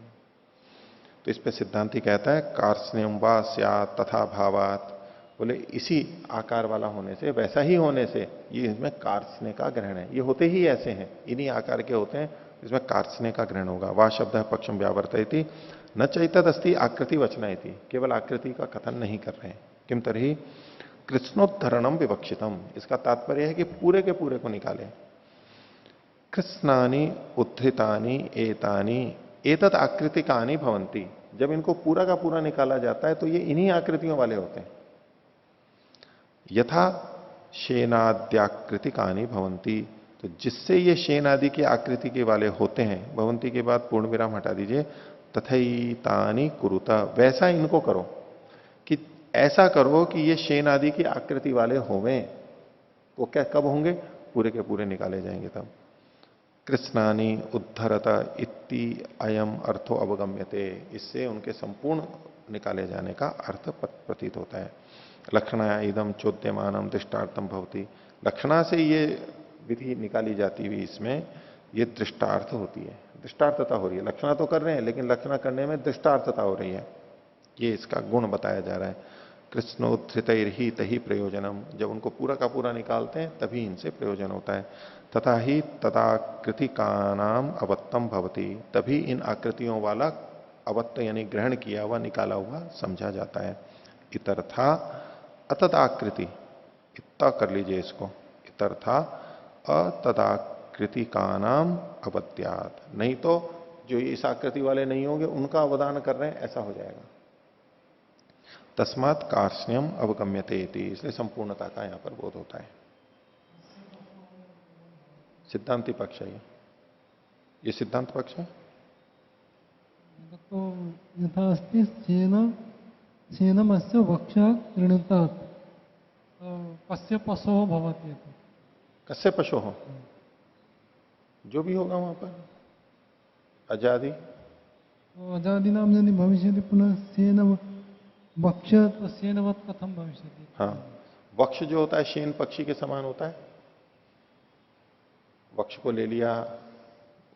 तो इस पे सिद्धांति कहता है कार्स्नेयम वा स्यात् तथा भावात, बोले इसी आकार वाला होने से, वैसा ही होने से, ये इसमें कार्स्ने का ग्रहण है, ये होते ही ऐसे हैं, इन्हीं आकार के होते हैं, इसमें कार्स्ने का ग्रहण होगा। वाह शब्द है पक्षम व्यावर्तयति न चैतदस्ति आकृति वचनयति, केवल आकृति का कथन नहीं कर रहे हैं। किम तरही कृष्णोद्धरणम विवक्षितम, इसका तात्पर्य है कि पूरे के पूरे को निकाले। कृष्णानि उद्धृतानि एतानि एतत् आकृतिकानि भवंती, जब इनको पूरा का पूरा निकाला जाता है तो ये इन्हीं आकृतियों वाले होते हैं। यथा शेनाद्याकृतिकानि भवंती, तो जिससे ये शेन आदि की आकृति के वाले होते हैं, भवंती के बाद पूर्ण विराम हटा दीजिए, तथैतानि कुरुता, वैसा इनको करो, कि ऐसा करो कि ये शेन आदि की आकृति वाले होवें। तो क्या कब होंगे? पूरे के पूरे निकाले जाएंगे तब। कृष्णानि उद्धरत इति अयम अर्थो अवगम्यते, इससे उनके संपूर्ण निकाले जाने का अर्थ प्रतीत होता है। लक्षणा इदम चोद्यमानम दृष्टार्थम भवती। लक्षणा से ये विधि निकाली जाती हुई इसमें ये दृष्टार्थ होती है, दृष्टार्थता हो रही है। लक्षणा तो कर रहे हैं लेकिन लक्षणा करने में दृष्टार्थता हो रही है, ये इसका गुण बताया जा रहा है। कृष्णोत्थित ही तही प्रयोजनम, जब उनको पूरा का पूरा निकालते हैं तभी इनसे प्रयोजन होता है। तथा ही तदाकृति का नाम अवत्तम भवती, तभी इन आकृतियों वाला अवत्त यानी ग्रहण किया हुआ निकाला हुआ समझा जाता है। इतर्था अतदाकृति, इतना कर लीजिए इसको, इतर्था अतदाकृति का नाम अवत्यात, नहीं तो जो इस आकृति वाले नहीं होंगे उनका अवदान कर रहे हैं ऐसा हो जाएगा। तस्मात् कार्ष्ण्यम अवगम्यते इति, इसलिए संपूर्णता का यहां पर बोध होता है। सिद्धांति पक्ष है ये सिद्धांत पक्ष है। तो यथास्ति सेनमस्य वक्षा कृणुतात् कस्य पशो भवति, कस्य पशु हो, जो भी होगा वहां पर आजादी, अजादि नाम यदि भविष्यति पुनः सेन वक्ष तो सेनवत कथम भविष्यति। हाँ, वक्ष जो होता है शेन पक्षी के समान होता है। वक्ष को ले लिया,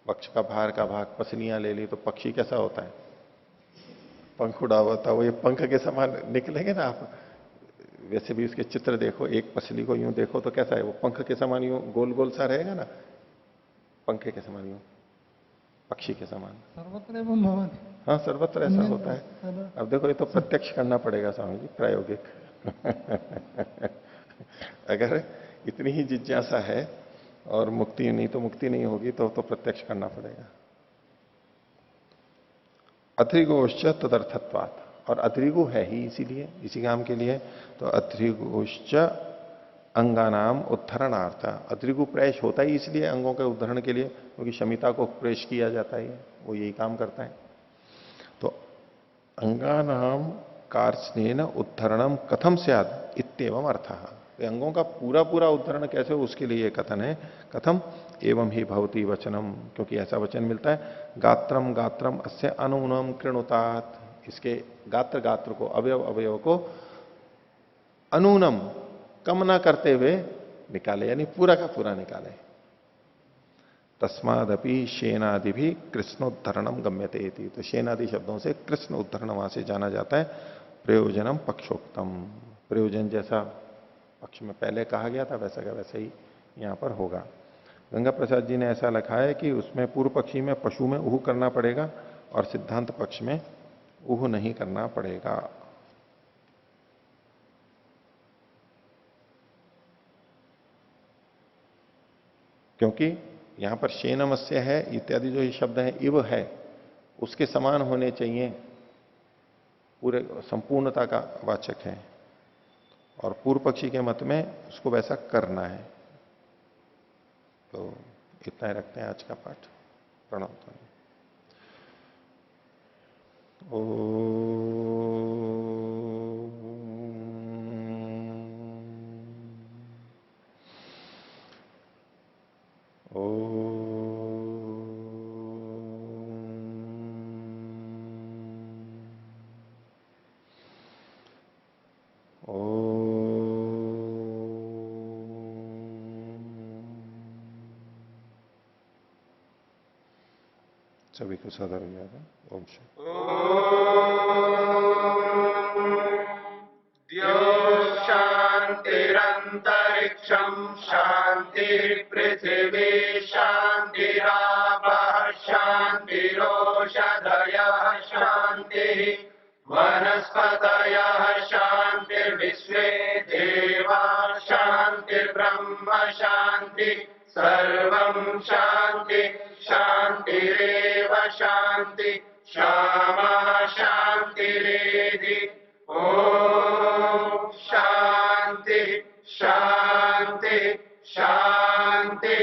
वक्ष का बाहर का भाग पसलियां ले ली, तो पक्षी कैसा होता है, पंख उड़ा हुआ था, वो ये पंख के समान निकलेंगे ना आप। वैसे भी उसके चित्र देखो, एक पसली को यूं देखो तो कैसा है, वो पंख के समान यूं गोल गोल सा रहेगा ना, पंखे के समान यूं, पक्षी के समान। सर्वत्र एवं भवति। हाँ, सर्वत्र ऐसा होता है। अब देखो ये तो प्रत्यक्ष करना पड़ेगा स्वामी जी, प्रायोगिक। अगर इतनी ही जिज्ञासा है और मुक्ति नहीं तो मुक्ति नहीं होगी तो प्रत्यक्ष करना पड़ेगा। अत्रिगोश्च तदर्थत्वात्, और अत्रिगु है ही इसीलिए, इसी काम के लिए, तो अत्रिगोश्च अंगानाम उद्धरणार्थ, अत्रिगु प्रवेश होता ही इसलिए अंगों के उद्धरण के लिए, क्योंकि शमिता को प्रवेश किया जाता है, वो यही काम करता है। तो अंगानाम कार्ष्णेन उद्धरणम कथम स्याद इत्येवम अर्थः, अंगों का पूरा पूरा उद्धरण कैसे हो उसके लिए कथन है। कथम एवं ही भवती वचनम, क्योंकि ऐसा वचन मिलता है, गात्रम गात्रम अस्य अनुनम कृणुतात, इसके गात्र गात्र को, अवयव अवयव को अनुनम कम ना करते हुए निकाले, यानी पूरा का पूरा निकाले। तस्मादपि शेनादि भी कृष्णोद्धरणम गम्यते इति, तो शेनादि शब्दों से कृष्ण उद्धरण वहां से जाना जाता है। प्रयोजनम पक्षोक्तम, प्रयोजन जैसा पक्ष में पहले कहा गया था वैसा का वैसा ही यहां पर होगा। गंगा प्रसाद जी ने ऐसा लिखा है कि उसमें पूर्व पक्षी में पशु में उहु करना पड़ेगा और सिद्धांत पक्ष में उहु नहीं करना पड़ेगा। क्योंकि यहां पर शेनमस्य है इत्यादि जो ये शब्द है, इव है, उसके समान होने चाहिए, पूरे संपूर्णता का वाचक है, और पूर्व पक्षी के मत में उसको वैसा करना है। तो इतना ही रखते हैं आज का पाठ। प्रणव। सभी को सादर हो जाएगा। ओम शांतिरंतरिक्षम शांति पृथिवी शांतिरापः शांतिरोषधयः शांति वनस्पतयः शांतिर्विश्वे देवा शांतिर्ब्रह्म शांति सर्वं शांति शांतिरेव शांति क्षमा शांतिरेधि। ओम शांति शांति शांति।